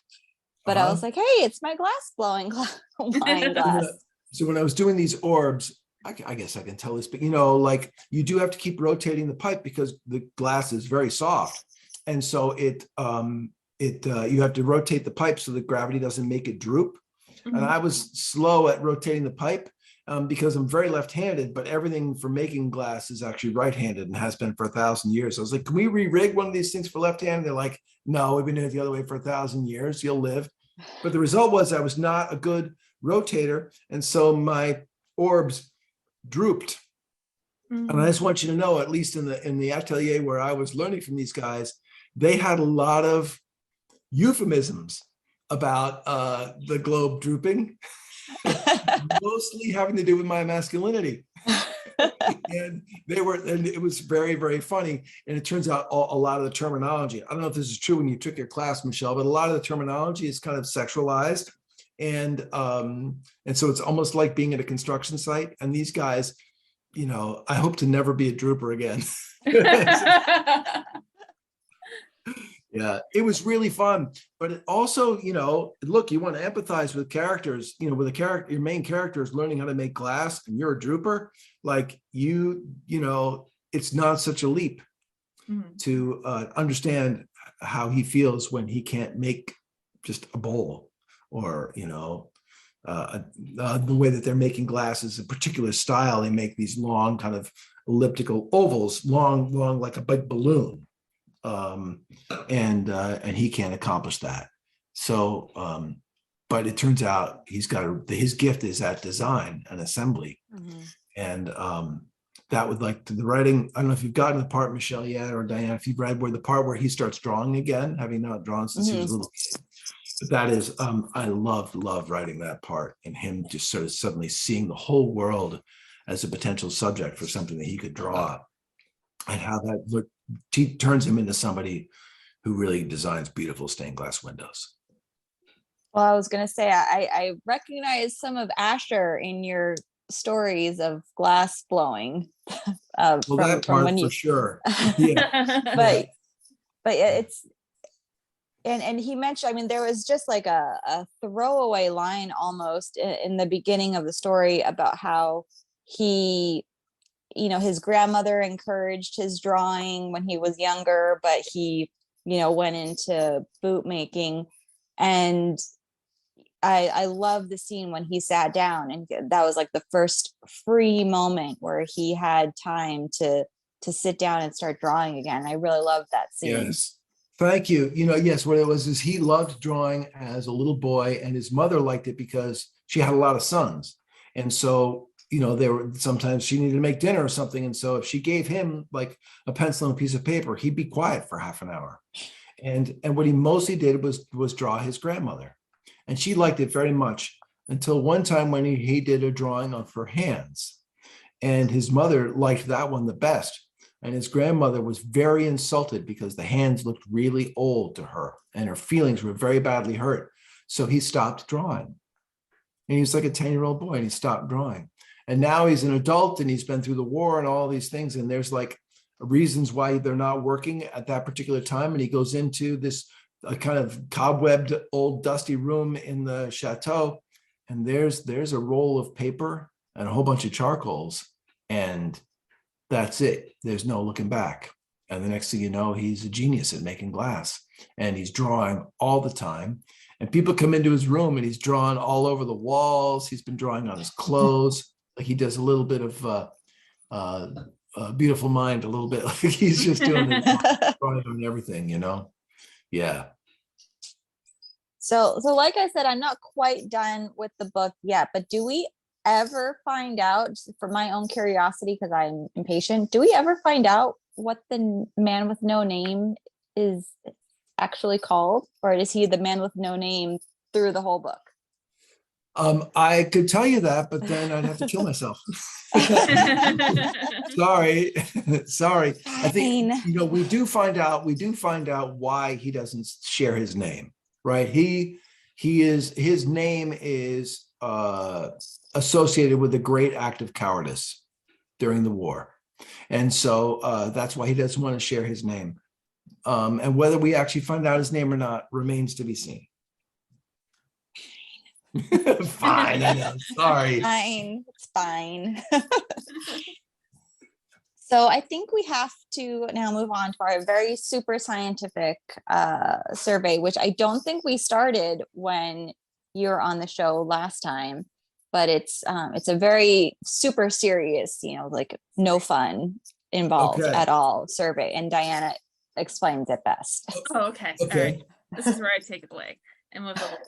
But I was like, hey, it's my glass blowing wine glass. So when I was doing these orbs, I guess I can tell this, but you know, like you do have to keep rotating the pipe because the glass is very soft. And so you have to rotate the pipe so that gravity doesn't make it droop. And I was slow at rotating the pipe because I'm very left-handed, but everything for making glass is actually right-handed and has been for 1,000 years. So I was like, can we re-rig one of these things for left-handed? They're like, no, we've been doing it the other way for 1,000 years. You'll live. But the result was I was not a good rotator. And so my orbs drooped. And I just want you to know, at least in the atelier where I was learning from these guys, they had a lot of euphemisms about the globe drooping, mostly having to do with my masculinity. And it was very, very funny. And it turns out a lot of the terminology, I don't know if this is true when you took your class, Michelle, but a lot of the terminology is kind of sexualized. And so it's almost like being at a construction site. And these guys, you know, I hope to never be a drooper again. Yeah, it was really fun, but it also, you know, look, you want to empathize with characters, you know, with your main character is learning how to make glass and you're a drooper, like you know, it's not such a leap to understand how he feels when he can't make just a bowl, or, you know, the way that they're making glass is a particular style. They make these long kind of elliptical ovals, long, like a big balloon. And he can't accomplish that. So, but it turns out his gift is at design and assembly. And that would, like, to the writing, I don't know if you've gotten the part, Michelle, yet, or Diane, if you've read the part where he starts drawing again, having not drawn since he was a little kid. But that is, I loved writing that part, and him just sort of suddenly seeing the whole world as a potential subject for something that he could draw, and how that turns him into somebody who really designs beautiful stained glass windows. Well, I was going to say, I recognize some of Asher in your stories of glass blowing. Well, that part for sure. Yeah. but it's, and he mentioned, I mean, there was just like a throwaway line almost in the beginning of the story about how he, you know, his grandmother encouraged his drawing when he was younger, but he, you know, went into boot making. And I love the scene when he sat down, and that was like the first free moment where he had time to sit down and start drawing again. I really loved that scene. Yes. Thank you. You know, yes, what it was is he loved drawing as a little boy, and his mother liked it because she had a lot of sons. And so, you know, sometimes she needed to make dinner or something. And so if she gave him like a pencil and a piece of paper, he'd be quiet for half an hour. And what he mostly did was draw his grandmother. And she liked it very much, until one time when he did a drawing of her hands. And his mother liked that one the best. And his grandmother was very insulted because the hands looked really old to her and her feelings were very badly hurt. So he stopped drawing. And he was like a 10-year-old boy, and he stopped drawing. And now he's an adult, and he's been through the war and all these things. And there's like reasons why they're not working at that particular time. And he goes into this kind of cobwebbed old dusty room in the chateau. And there's a roll of paper and a whole bunch of charcoals. And that's it. There's no looking back. And the next thing you know, he's a genius at making glass, and he's drawing all the time. And people come into his room and he's drawing all over the walls. He's been drawing on his clothes. Like he does a little bit of Beautiful Mind, a little bit like he's just doing it, drawing on everything, you know? Yeah. So like I said, I'm not quite done with the book yet, but do we ever find out, for my own curiosity, because I'm impatient, do we ever find out what the man with no name is actually called? Or is he the man with no name through the whole book? I could tell you that, but then I'd have to kill myself. Sorry. I think, you know, we do find out why he doesn't share his name, right? His name is associated with a great act of cowardice during the war. And so that's why he doesn't want to share his name. And whether we actually find out his name or not remains to be seen. Fine, I know. Sorry. Fine, it's fine. So I think we have to now move on to our very super scientific survey, which I don't think we started when you were on the show last time, but it's a very super serious, like no fun involved Okay. at all survey, and Diana explains it best. Oh, okay. Okay. All right. This is where I take it away and move the little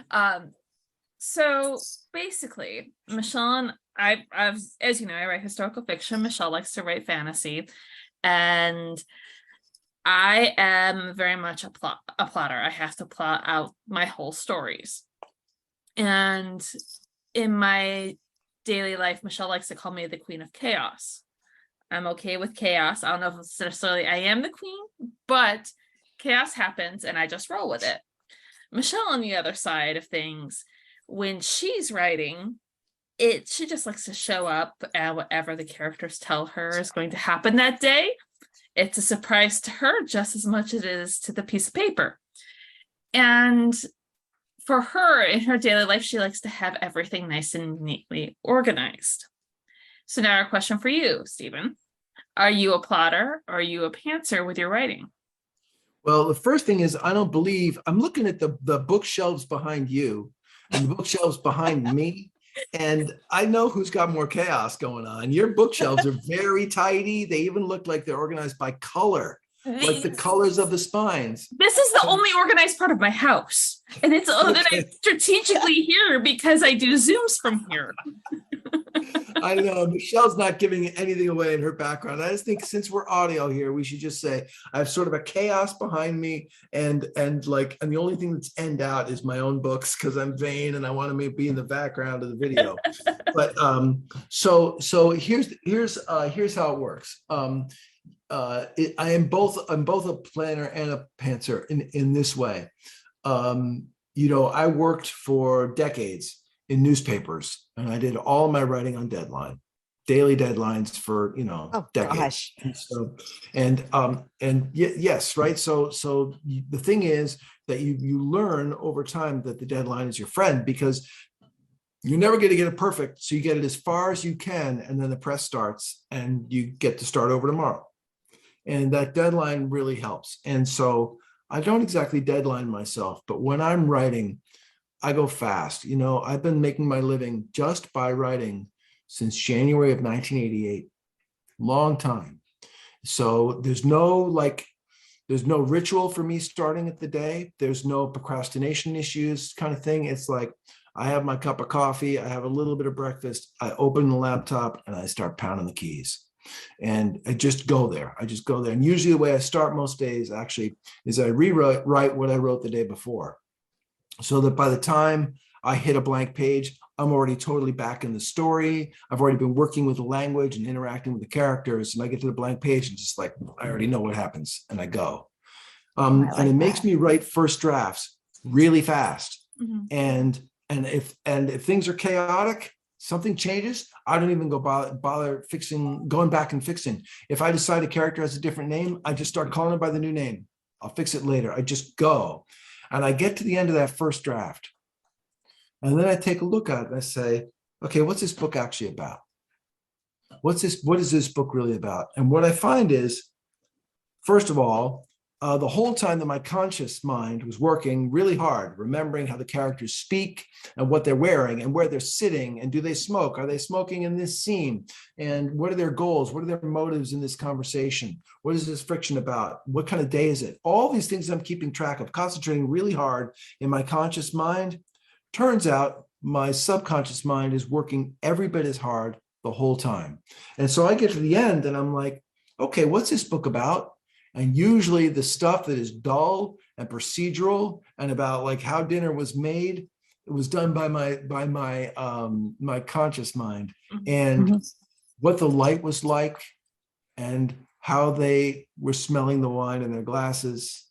dog. So basically, Michelle and I've, as you know, I write historical fiction. Michelle likes to write fantasy, and I am very much a plotter. I have to plot out my whole stories. And in my daily life, Michelle likes to call me the Queen of Chaos. I'm okay with chaos. I don't know if it's necessarily I am the queen, but chaos happens and I just roll with it. Michelle, on the other side of things, when she's writing, she just likes to show up and whatever the characters tell her is going to happen that day, it's a surprise to her just as much as it is to the piece of paper. And for her, in her daily life, she likes to have everything nice and neatly organized. So now our question for you, Stephen. Are you a plotter or are you a pantser with your writing? Well, the first thing is, I'm looking at the bookshelves behind you and the bookshelves behind me, and I know who's got more chaos going on. Your bookshelves are very tidy. They even look like they're organized by color, like the colors of the spines. This is the only organized part of my house. And it's that I strategically here because I do Zooms from here. I know Michelle's not giving anything away in her background. I just think since we're audio here, we should just say I have sort of a chaos behind me, and the only thing that's end out is my own books because I'm vain and I want to be in the background of the video. But so here's how it works. I'm both a planner and a pantser in this way. I worked for decades in newspapers, and I did all my writing on deadline, daily deadlines for decades. Yes, right. So the thing is that you learn over time that the deadline is your friend, because you're never going to get it perfect. So you get it as far as you can, and then the press starts, and you get to start over tomorrow. And that deadline really helps. And so I don't exactly deadline myself, but when I'm writing, I go fast. I've been making my living just by writing since January of 1988, long time. So there's no ritual for me starting at the day. There's no procrastination issues kind of thing. It's like I have my cup of coffee, I have a little bit of breakfast, I open the laptop and I start pounding the keys. And I just go there. And usually the way I start most days actually is I rewrite what I wrote the day before, so that by the time I hit a blank page, I'm already totally back in the story. I've already been working with the language and interacting with the characters. And I get to the blank page and just like, I already know what happens, and I go. And it makes me write first drafts really fast. Mm-hmm. And if things are chaotic, something changes, I don't even go bother going back and fixing. If I decide a character has a different name, I just start calling it by the new name. I'll fix it later. I just go. And I get to the end of that first draft. And then I take a look at it and I say, okay, what's this book actually about? What is this book really about? And what I find is, first of all, the whole time that my conscious mind was working really hard, remembering how the characters speak and what they're wearing and where they're sitting, and do they smoke? Are they smoking in this scene? And what are their goals? What are their motives in this conversation? What is this friction about? What kind of day is it? All these things I'm keeping track of, concentrating really hard in my conscious mind. Turns out my subconscious mind is working every bit as hard the whole time. And so I get to the end and I'm like, okay, what's this book about? And usually the stuff that is dull and procedural and about like how dinner was made, it was done by my conscious mind, and what the light was like and how they were smelling the wine in their glasses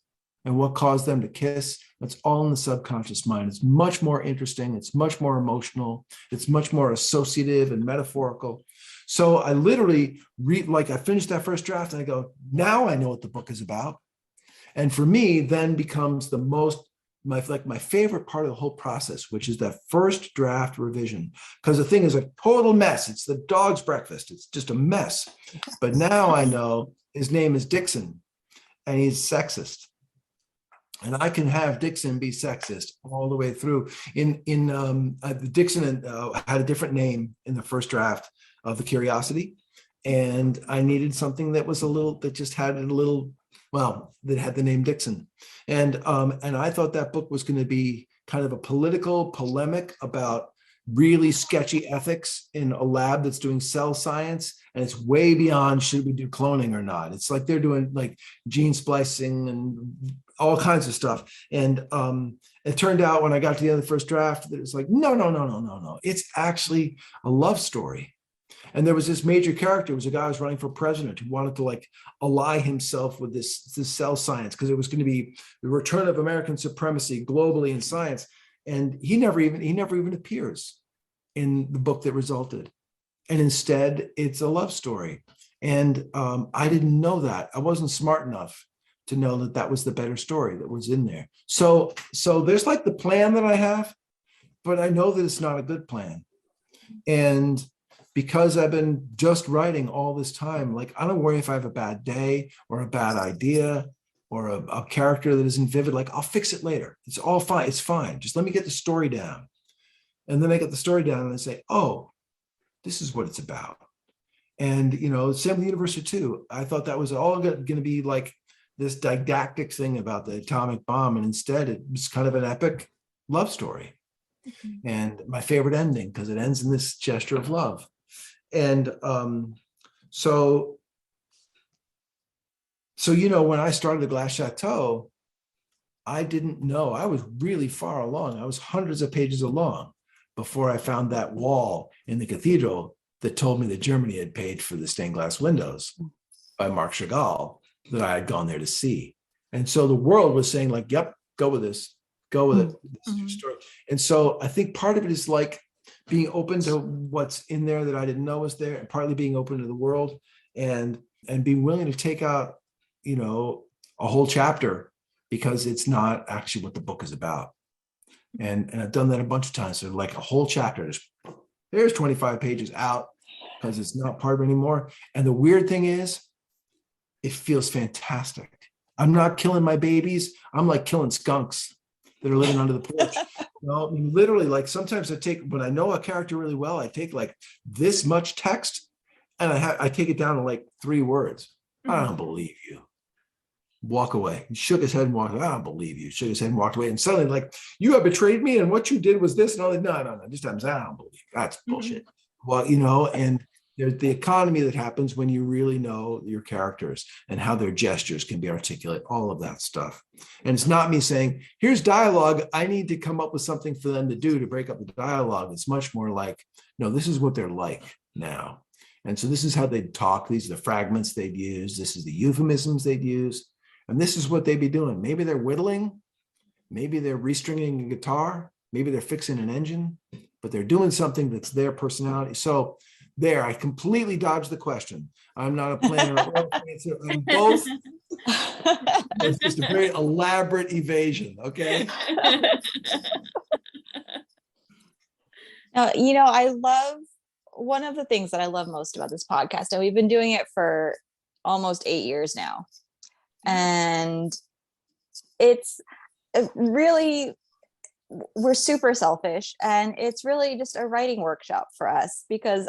and what caused them to kiss. That's all in the subconscious mind. It's much more interesting. It's much more emotional. It's much more associative and metaphorical. So I literally I finished that first draft and I go, now I know what the book is about. And for me, then becomes the most my favorite part of the whole process, which is that first draft revision, because the thing is a total mess. It's the dog's breakfast. It's just a mess. But now I know his name is Dixon, and he's sexist. And I can have Dixon be sexist all the way through. Dixon had a different name in the first draft of The Curiosity, and I needed something that was that just had a little, well, that had the name Dixon. And I thought that book was going to be kind of a political polemic about really sketchy ethics in a lab that's doing cell science. And it's way beyond, should we do cloning or not? It's like they're doing like gene splicing and all kinds of stuff. And it turned out when I got to the end of the first draft, that it was like, no. It's actually a love story. And there was this major character, it was a guy who was running for president who wanted to like ally himself with this cell science, because it was going to be the return of American supremacy globally in science. And he never even appears in the book that resulted. And instead, it's a love story. And I didn't know that. I wasn't smart enough to know that that was the better story that was in there. So there's like the plan that I have, but I know that it's not a good plan. And because I've been just writing all this time, like I don't worry if I have a bad day or a bad idea or a character that isn't vivid, like I'll fix it later. It's all fine. It's fine. Just let me get the story down. And then I get the story down and I say, oh, this is what it's about. And, you know, same with Universe 2. I thought that was all going to be like this didactic thing about the atomic bomb. And instead it was kind of an epic love story. Mm-hmm. And my favorite ending, because it ends in this gesture of love. And so, you know, when I started the Glass Chateau, I didn't know. I was really far along. I was hundreds of pages along before I found that wall in the cathedral that told me that Germany had paid for the stained glass windows by Marc Chagall that I had gone there to see. And so the world was saying like, yep, go with this, go with it. This is your story. And so I think part of it is like being open to what's in there that I didn't know was there, and partly being open to the world and being willing to take out, you know, a whole chapter because it's not actually what the book is about. And I've done that a bunch of times. So like a whole chapter, there's 25 pages out because it's not part of it anymore. And the weird thing is, it feels fantastic. I'm not killing my babies. I'm like killing skunks that are living under the porch. You know, I mean, literally, like sometimes when I know a character really well, I take like this much text and I take it down to like 3 words. I don't believe you. Walk away. He shook his head and walked away. I don't believe you. Shook his head and walked away. And suddenly, like, you have betrayed me, and what you did was this. And all that. No. This time, I don't believe you. That's bullshit. Well, you know, and there's the economy that happens when you really know your characters and how their gestures can be articulate, all of that stuff. And it's not me saying, here's dialogue. I need to come up with something for them to do to break up the dialogue. It's much more like, no, this is what they're like now. And so this is how they'd talk. These are the fragments they'd use. This is the euphemisms they'd use. And this is what they'd be doing. Maybe they're whittling. Maybe they're restringing a guitar. Maybe they're fixing an engine, but they're doing something that's their personality. So there, I completely dodged the question. I'm not a planner or a answer. I'm both. It's just a very elaborate evasion, okay? Now, you know, I love, one of the things that I love most about this podcast, and we've been doing it for almost 8 years now. And it's really, we're super selfish, and it's really just a writing workshop for us, because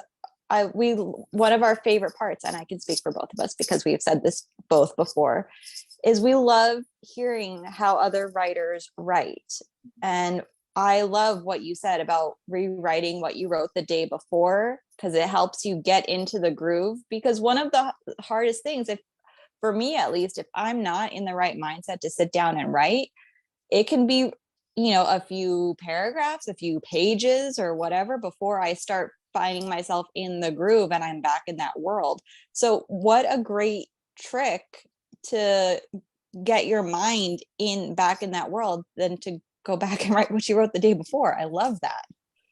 one of our favorite parts, and I can speak for both of us because we've said this both before, is we love hearing how other writers write. And I love what you said about rewriting what you wrote the day before, because it helps you get into the groove. Because one of the hardest things, for me at least, if I'm not in the right mindset to sit down and write, it can be, you know, a few paragraphs, a few pages or whatever before I start finding myself in the groove and I'm back in that world. So what a great trick to get your mind back in that world than to go back and write what you wrote the day before. I love that.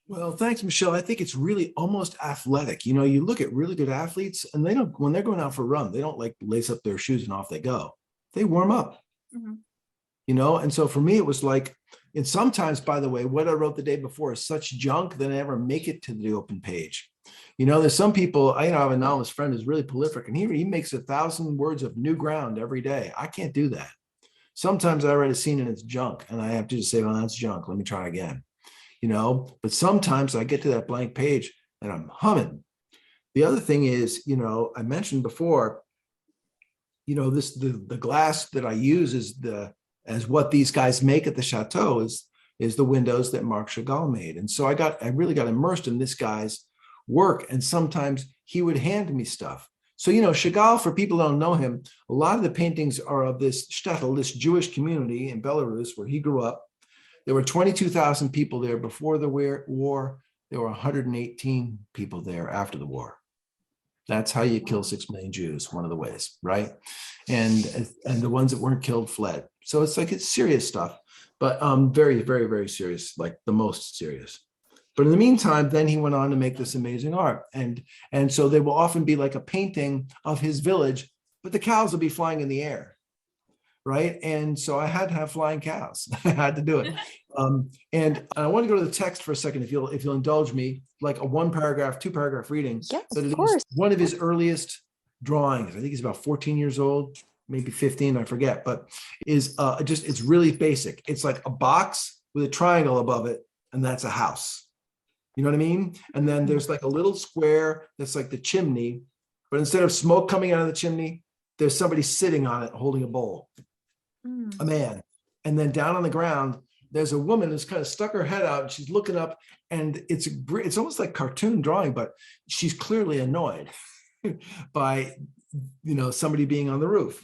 Well, thanks, Michelle. I think it's really almost athletic. You know, you look at really good athletes and they don't, when they're going out for a run, they don't like lace up their shoes and off they go. They warm up, you know? And so for me, it was like, And sometimes, by the way, what I wrote the day before is such junk that I never make it to the open page. There's some people, I have a novelist friend who's really prolific, and he makes 1,000 words of new ground every day. I can't do that. Sometimes I write a scene and it's junk, and I have to just say, well, that's junk. Let me try again. But sometimes I get to that blank page and I'm humming. The other thing is, I mentioned before, the glass that I use as what these guys make at the chateau is the windows that Marc Chagall made. And so I really got immersed in this guy's work. And sometimes he would hand me stuff. So, Chagall, for people who don't know him, a lot of the paintings are of this shtetl, this Jewish community in Belarus where he grew up. There were 22,000 people there before the war. There were 118 people there after the war. That's how you kill 6 million Jews, one of the ways, right? And the ones that weren't killed fled. So it's serious stuff, but very, very, very serious, like the most serious. But in the meantime, then he went on to make this amazing art. And so there will often be like a painting of his village, but the cows will be flying in the air, right? And so I had to have flying cows. I had to do it. And I want to go to the text for a second, if you'll indulge me, like a 1-paragraph, 2-paragraph reading. Yes, but of course. One of his earliest drawings. I think he's about 14 years old, maybe 15, I forget, but it's really basic. It's like a box with a triangle above it, and that's a house. You know what I mean? And then there's like a little square that's like the chimney, but instead of smoke coming out of the chimney, there's somebody sitting on it holding a bowl, a man. And then down on the ground, there's a woman who's kind of stuck her head out and she's looking up, and it's almost like cartoon drawing, but she's clearly annoyed by somebody being on the roof.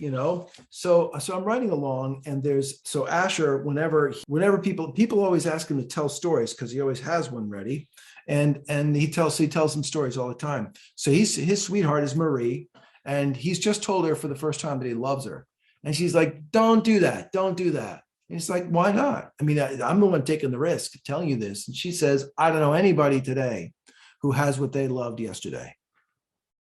So I'm writing along, and so Asher, whenever people always ask him to tell stories, because he always has one ready, and he tells them stories all the time. So his sweetheart is Marie, and he's just told her for the first time that he loves her, and she's like, don't do that, and he's like, why not? I mean, I'm the one taking the risk of telling you this. And she says, I don't know anybody today who has what they loved yesterday.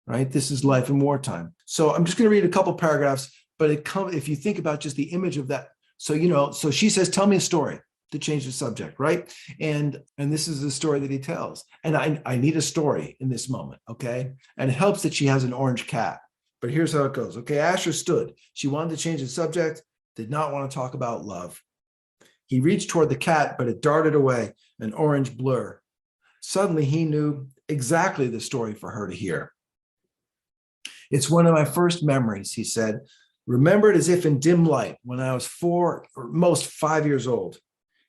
Right? This is life in wartime. So I'm just going to read a couple paragraphs, but if you think about just the image of that. So she says, tell me a story, to change the subject, right? And this is the story that he tells. And I need a story in this moment, okay? And it helps that she has an orange cat. But here's how it goes. Okay, Asher stood. She wanted to change the subject, did not want to talk about love. He reached toward the cat, but it darted away, an orange blur. Suddenly he knew exactly the story for her to hear. It's one of my first memories, he said, remembered as if in dim light when I was 4 or most 5 years old.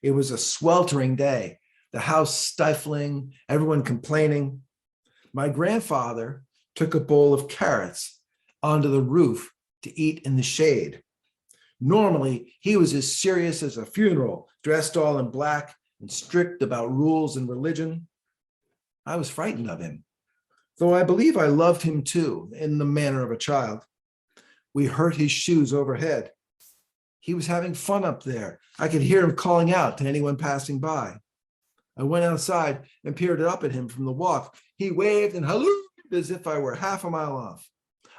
It was a sweltering day, the house stifling, everyone complaining. My grandfather took a bowl of carrots onto the roof to eat in the shade. Normally, he was as serious as a funeral, dressed all in black and strict about rules and religion. I was frightened of him, though I believe I loved him too, in the manner of a child. We heard his shoes overhead. He was having fun up there. I could hear him calling out to anyone passing by. I went outside and peered up at him from the walk. He waved and hallooed as if I were half a mile off.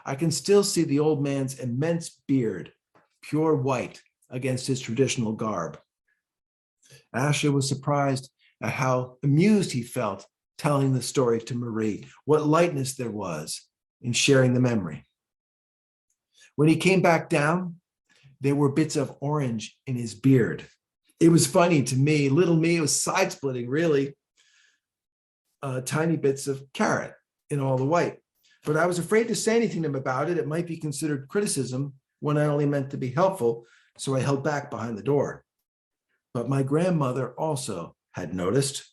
I can still see the old man's immense beard, pure white against his traditional garb. Asher was surprised at how amused he felt telling the story to Marie, what lightness there was in sharing the memory. When he came back down, there were bits of orange in his beard. It was funny to me, little me, it was side-splitting, really. Tiny bits of carrot in all the white. But I was afraid to say anything to him about it. It might be considered criticism when I only meant to be helpful, so I held back behind the door. But my grandmother also had noticed.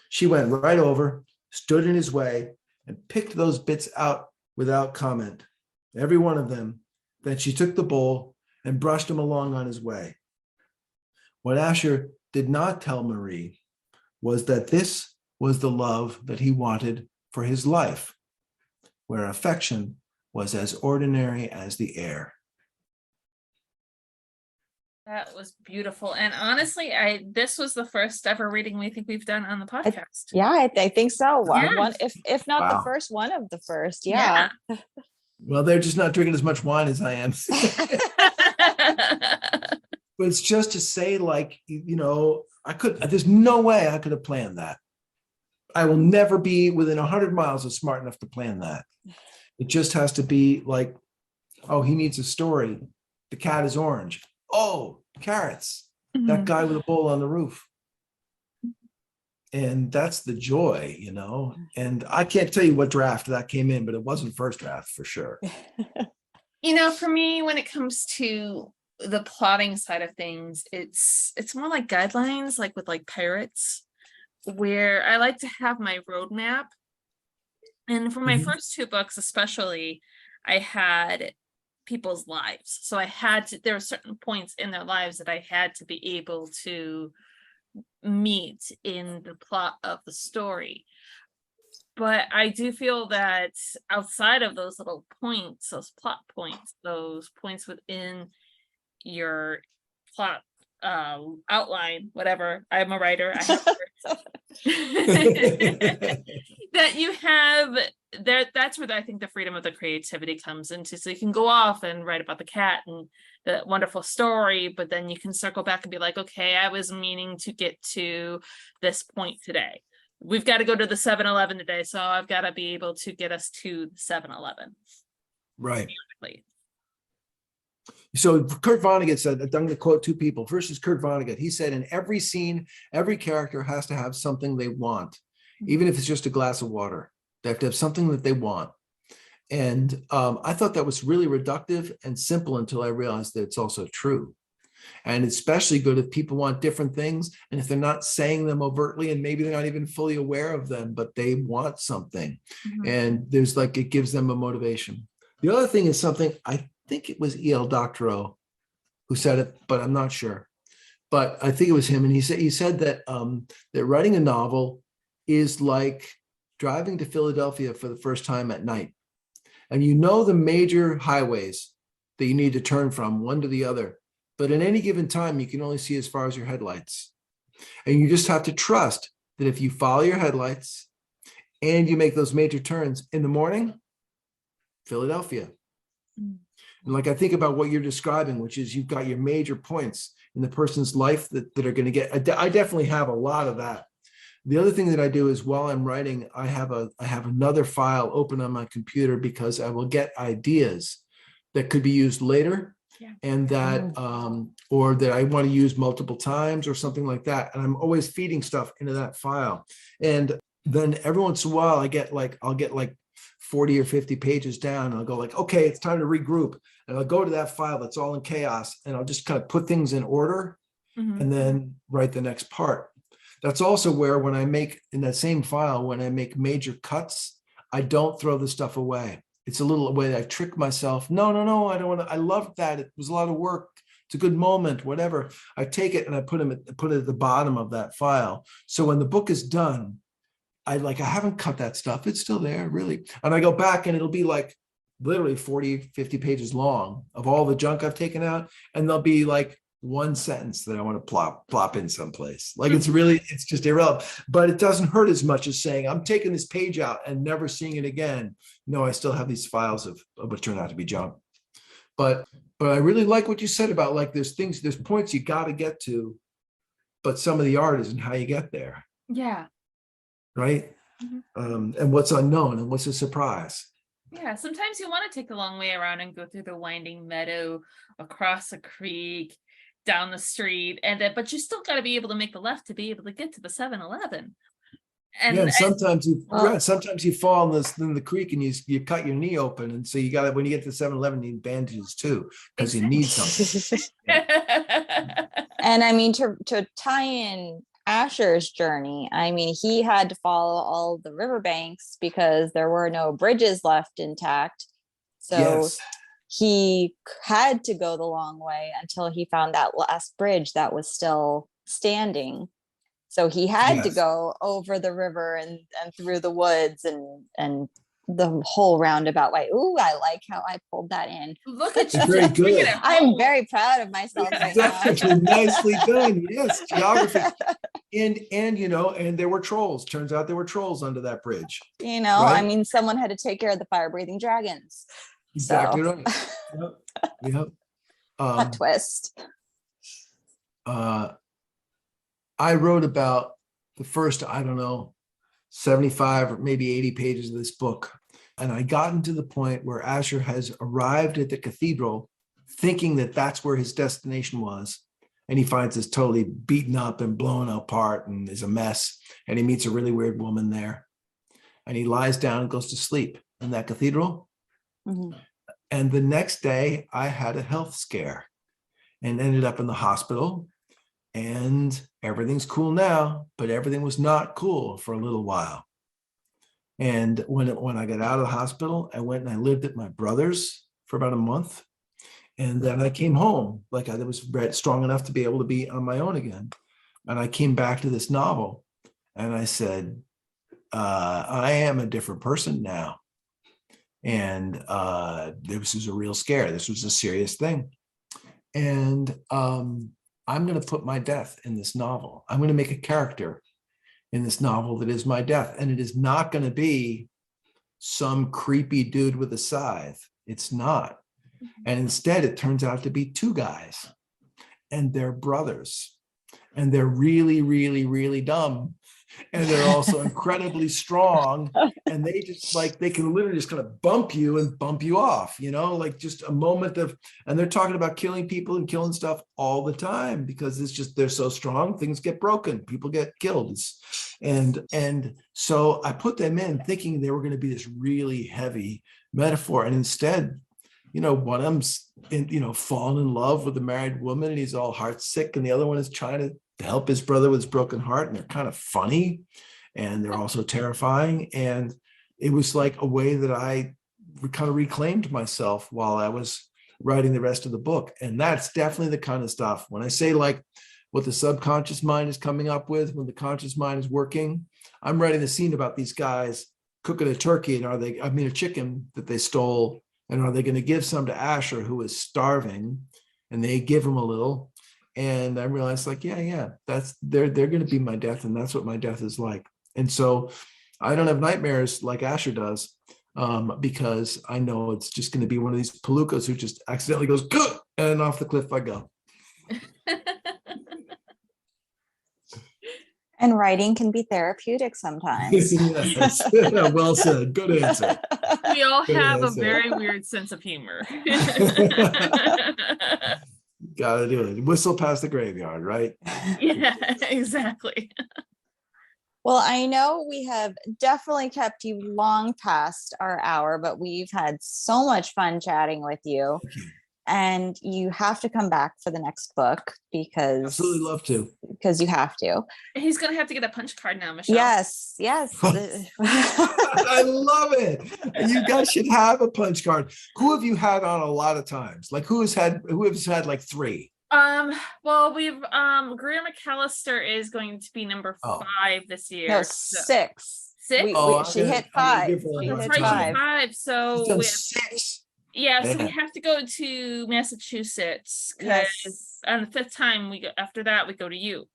She went right over, stood in his way, and picked those bits out without comment, every one of them. Then she took the bowl and brushed him along on his way. What Asher did not tell Marie was that this was the love that he wanted for his life, where affection was as ordinary as the air. That was beautiful. And honestly, this was the first ever reading we think we've done on the podcast. Yeah, I think so. Yeah. One, if not the Wow. first, one of the first. Yeah. Well, they're just not drinking as much wine as I am. But it's just to say, like, there's no way I could have planned that. I will never be within 100 miles of smart enough to plan that. It just has to be like, oh, he needs a story. The cat is orange. Oh, carrots. That guy with a bowl on the roof. And that's the joy, and I can't tell you what draft that came in, but it wasn't first draft for sure. For me, when it comes to the plotting side of things, it's more like guidelines, like with like pirates, where I like to have my roadmap. And for my first two books, especially, I had people's lives. So there were certain points in their lives that I had to be able to meet in the plot of the story. But I do feel that outside of those little points, those plot points, those points within your plot outline, whatever, I'm a writer, I have that you have there, that's where I think the freedom of the creativity comes into. So you can go off and write about the cat and the wonderful story, but then you can circle back and be like, okay, I was meaning to get to this point today. We've got to go to the 7-Eleven today, so I've got to be able to get us to the 7-Eleven. Right. Basically. So Kurt Vonnegut said, I'm going to quote two people. First is Kurt Vonnegut. He said, in every scene, every character has to have something they want, even if it's just a glass of water. They have to have something that they want. And I thought that was really reductive and simple until I realized that it's also true. And it's especially good if people want different things, and if they're not saying them overtly, and maybe they're not even fully aware of them, but they want something. And there's like, it gives them a motivation. The other thing is something, I think it was E.L. Doctorow who said it, but I'm not sure. But I think it was him. And he said that that writing a novel is like driving to Philadelphia for the first time at night. And you know the major highways that you need to turn from one to the other. But at any given time, you can only see as far as your headlights. And you just have to trust that if you follow your headlights and you make those major turns in the morning, Philadelphia. And like, I think about what you're describing, which is you've got your major points in the person's life that are going to get, I definitely have a lot of that. The other thing that I do is while I'm writing, I have another file open on my computer because I will get ideas that could be used later. And that, or that I want to use multiple times or something like that. And I'm always feeding stuff into that file. And then every once in a while I'll get like 40 or 50 pages down and I'll go like, okay, it's time to regroup. And I'll go to that file that's all in chaos and I'll just kind of put things in order and then write the next part. That's also where when I make in that same file, when I make major cuts, I don't throw the stuff away. It's a little way I trick myself. No, I don't want to. I loved that. It was a lot of work. It's a good moment, whatever. I take it and I put it at the bottom of that file. So when the book is done, I haven't cut that stuff. It's still there, really. And I go back and it'll be like literally 40, 50 pages long of all the junk I've taken out. And there'll be like one sentence that I want to plop in someplace. Like it's just irrelevant, but it doesn't hurt as much as saying I'm taking this page out and never seeing it again. No, I still have these files of what turned out to be junk. But I really like what you said about like there's points you got to get to, but some of the art is in how you get there. Yeah. Right. And what's unknown and what's a surprise. Yeah, sometimes you want to take the long way around and go through the winding meadow, across a creek, down the street, but you still got to be able to make the left to be able to get to the 7-Eleven. And sometimes you fall in the creek and you cut your knee open, and so you got to, when you get to 7-Eleven, you need bandages too because you need something. And I mean, to tie in Asher's journey, I mean, he had to follow all the riverbanks because there were no bridges left intact. So yes. He had to go the long way until he found that last bridge that was still standing. So he had to go over the river and through the woods and the whole roundabout way. Ooh, I like how I pulled that in. Look at you. Very good. I'm very proud of myself right now. Nicely done. Yes, geography. And there were trolls. Turns out there were trolls under that bridge. Right? I mean, someone had to take care of the fire-breathing dragons. Exactly right. Yep. Plot twist. I wrote about the first, I don't know, 75 or maybe 80 pages of this book. And I gotten to the point where Asher has arrived at the cathedral thinking that that's where his destination was. And he finds it's totally beaten up and blown apart and is a mess. And he meets a really weird woman there. And he lies down and goes to sleep in that cathedral. Mhm. And the next day I had a health scare and ended up in the hospital. And everything's cool now, but everything was not cool for a little while. And when I got out of the hospital, I went and I lived at my brother's for about a month. And then I came home, like I was strong enough to be able to be on my own again. And I came back to this novel and I said, I am a different person now. And this was a real scare. This was a serious thing. And I'm going to put my death in this novel. I'm going to make a character in this novel that is my death. And it is not going to be some creepy dude with a scythe. It's not. And instead, it turns out to be two guys. And they're brothers. And they're really, really, really dumb. And they're also incredibly strong. And they just they can literally just kind of bump you and bump you off, like just a moment of, and they're talking about killing people and killing stuff all the time because it's just, they're so strong, things get broken, people get killed. And so I put them in thinking they were going to be this really heavy metaphor. And instead, one of them's fallen in love with a married woman and he's all heartsick. And the other one is trying to help his brother with his broken heart. And they're kind of funny and they're also terrifying. And it was like a way that I kind of reclaimed myself while I was writing the rest of the book. And that's definitely the kind of stuff when I say like what the subconscious mind is coming up with, when the conscious mind is working, I'm writing a scene about these guys cooking a turkey and a chicken that they stole. And are they going to give some to Asher, who is starving? And they give him a little. And I realized that's they're going to be my death. And that's what my death is like. And so I don't have nightmares like Asher does because I know it's just going to be one of these palookas who just accidentally goes, good, and off the cliff I go. And writing can be therapeutic sometimes. Yes. Well said. Good answer. We all Good have answer. a very weird sense of humor. Gotta do it. Whistle past the graveyard, right? Yeah, exactly. Well, I know we have definitely kept you long past our hour, but we've had so much fun chatting with you. And you have to come back for the next book because Absolutely love to. Because you have to. He's gonna have to get a punch card now, Michelle. Yes. I love it. You guys should have a punch card. Who have you had on a lot of times? Like who has had like 3? Well, we've Greer McAllister is going to be number 5 this year. No, 6. 6. She hit 5. She hit 5. So 6. Yeah, so we have to go to Massachusetts because on the 5th time we go. After that, we go to you.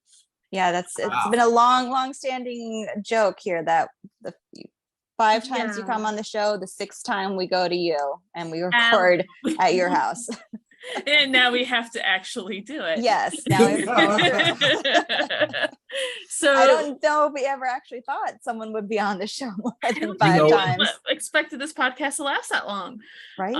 Yeah, it's been a long standing joke here that the 5 times you come on the show, the 6th time we go to you and we record at your house. And now we have to actually do it. Yes. Now so I don't know if we ever actually thought someone would be on the show more than 5 times. Expected this podcast to last that long. Right.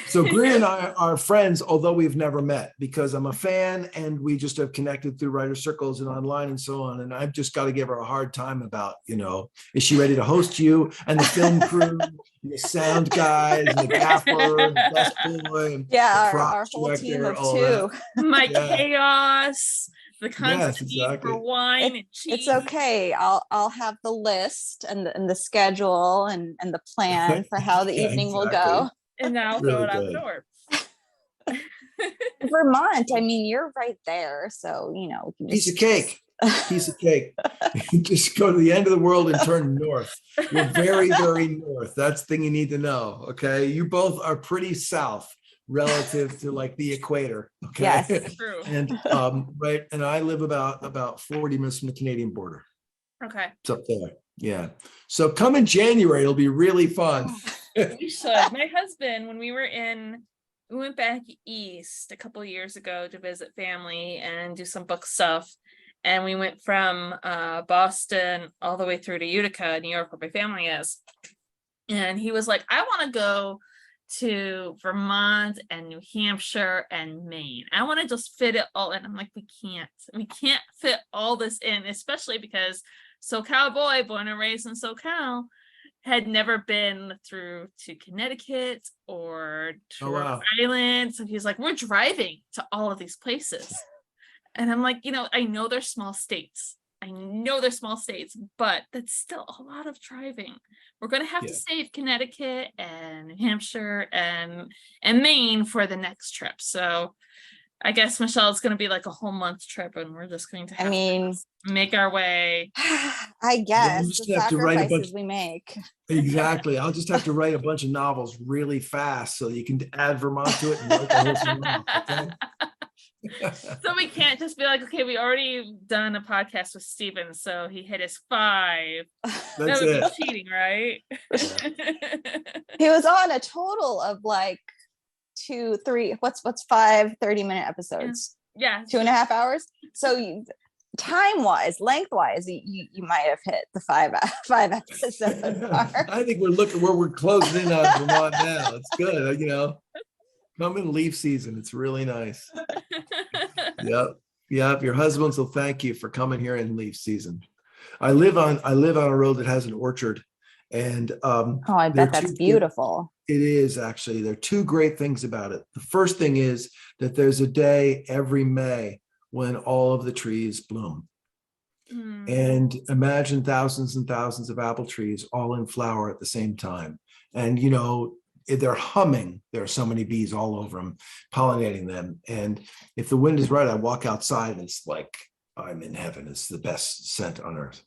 So Greer and I are friends, although we've never met, because I'm a fan and we just have connected through writer circles and online and so on. And I've just got to give her a hard time about, is she ready to host you and the film crew, the sound guys, and the gaffer, and the best boy, and our whole team of 2. My chaos. The constant need for wine and cheese. It's okay. I'll have the list and the schedule and the plan for how the evening will go. And now throw it out the door. Vermont, I mean, you're right there. So, we can piece of cake. Just go to the end of the world and turn north. We're very, very north. That's the thing you need to know. Okay. You both are pretty south relative to like the equator. Okay. Yes. True. And right. And I live about 40 minutes from the Canadian border. Okay. It's up there. Yeah. So come in January, it'll be really fun. We should. My husband, when we were in we went back east a couple of years ago to visit family and do some book stuff. And we went from Boston all the way through to Utica, New York, where my family is. And he was like, I want to go to Vermont and New Hampshire and Maine. I want to just fit it all in. I'm like, we can't fit all this in, especially because SoCal boy, born and raised in SoCal, had never been through to Connecticut or to Rhode Island. So he's like, we're driving to all of these places. And I'm like, I know they're small states. But that's still a lot of driving. We're going to have to save Connecticut and New Hampshire and Maine for the next trip. So I guess, Michelle, it's going to be like a whole month trip, and we're just going to have to make our way. I guess the sacrifices we make. Exactly. I'll just have to write a bunch of novels really fast so you can add Vermont to it and write the whole thing off, okay? So we can't just be like, okay, we already done a podcast with Stephen, so he hit his 5. That's that would it. be cheating, right? He was on a total of like 2, 3, what's 5 30-minute episodes? Yeah. 2.5 hours. So time-wise, length-wise, you might have hit the 5 episode mark. I think we're looking where we're closing in on Vermont now. It's good, Come in leaf season. It's really nice. Yep. Your husbands will thank you for coming here in leaf season. I live on a road that has an orchard, and I bet that's beautiful. It is actually. There are 2 great things about it. The first thing is that there's a day every May when all of the trees bloom. And imagine thousands and thousands of apple trees all in flower at the same time. And they're humming. There are so many bees all over them, pollinating them. And if the wind is right, I walk outside and it's like I'm in heaven. It's the best scent on earth.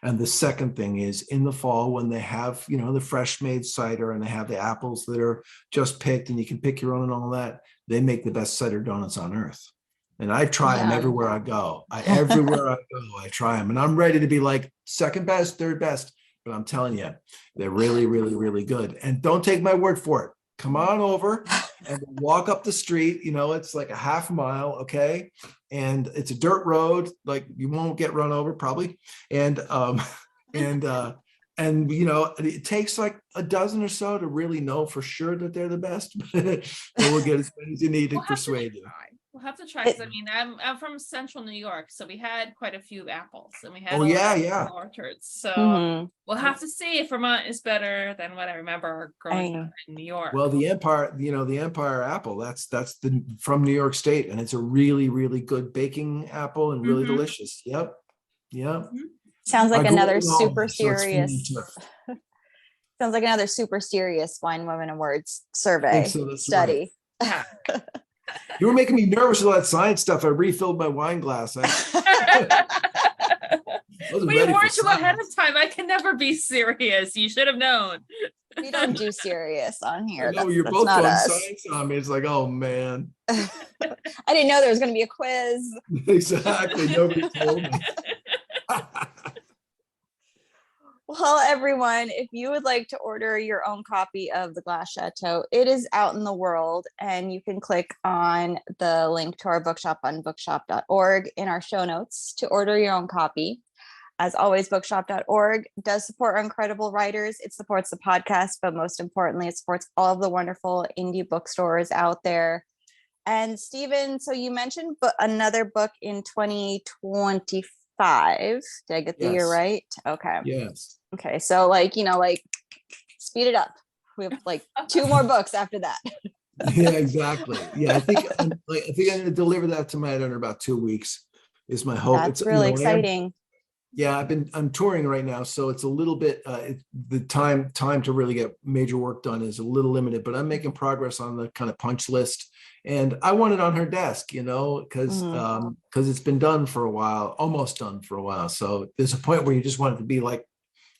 And the second thing is in the fall when they have, the fresh made cider and they have the apples that are just picked and you can pick your own and all that, they make the best cider donuts on earth. And I try them everywhere I go. Everywhere I go, I try them. And I'm ready to be like second best, third best. But I'm telling you, they're really, really, really good. And don't take my word for it. Come on over and walk up the street. It's like a half mile, okay? And it's a dirt road, like you won't get run over probably. And it takes like a dozen or so to really know for sure that they're the best. But we'll get as many as you need to persuade you. We'll have to try, because I'm from central New York, so we had quite a few apples, and we had orchards. So we'll have to see if Vermont is better than what I remember growing up in New York. Well, the Empire apple, that's from New York State, and it's a really, really good baking apple and really delicious. Yep. Sounds like another super serious. Sounds like another super serious Wine Women Awards survey study. Right. Yeah. You were making me nervous with all that science stuff. I refilled my wine glass. We warned you ahead of time. I can never be serious. You should have known. We don't do serious on here. No, you're both going science on me. It's like, oh man. I didn't know there was going to be a quiz. Exactly. Nobody told me. Well, everyone, if you would like to order your own copy of The Glass Chateau, it is out in the world, and you can click on the link to our bookshop on bookshop.org in our show notes to order your own copy. As always, bookshop.org does support our incredible writers. It supports the podcast, but most importantly, it supports all of the wonderful indie bookstores out there. And Stephen, so you mentioned another book in 2025. Did I get the year right? Okay. Yes. Okay. So speed it up. We have like 2 more books after that. Yeah, exactly. Yeah, I think I'm going to deliver that tonight under about 2 weeks is my hope. That's really exciting. I'm touring right now, so it's a little bit the time to really get major work done is a little limited, but I'm making progress on the kind of punch list, and I want it on her desk, because it's been done for a while, almost done for a while. So there's a point where you just want it to be like,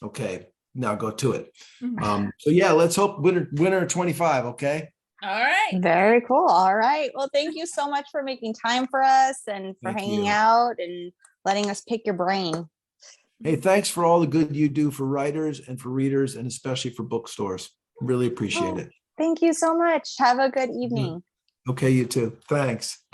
okay, now go to it. So yeah, let's hope winner 25. Okay. All right. Very cool. All right. Well, thank you so much for making time for us and for hanging out and letting us pick your brain. Hey, thanks for all the good you do for writers and for readers and especially for bookstores. Really appreciate it. Thank you so much. Have a good evening. Okay, you too. Thanks.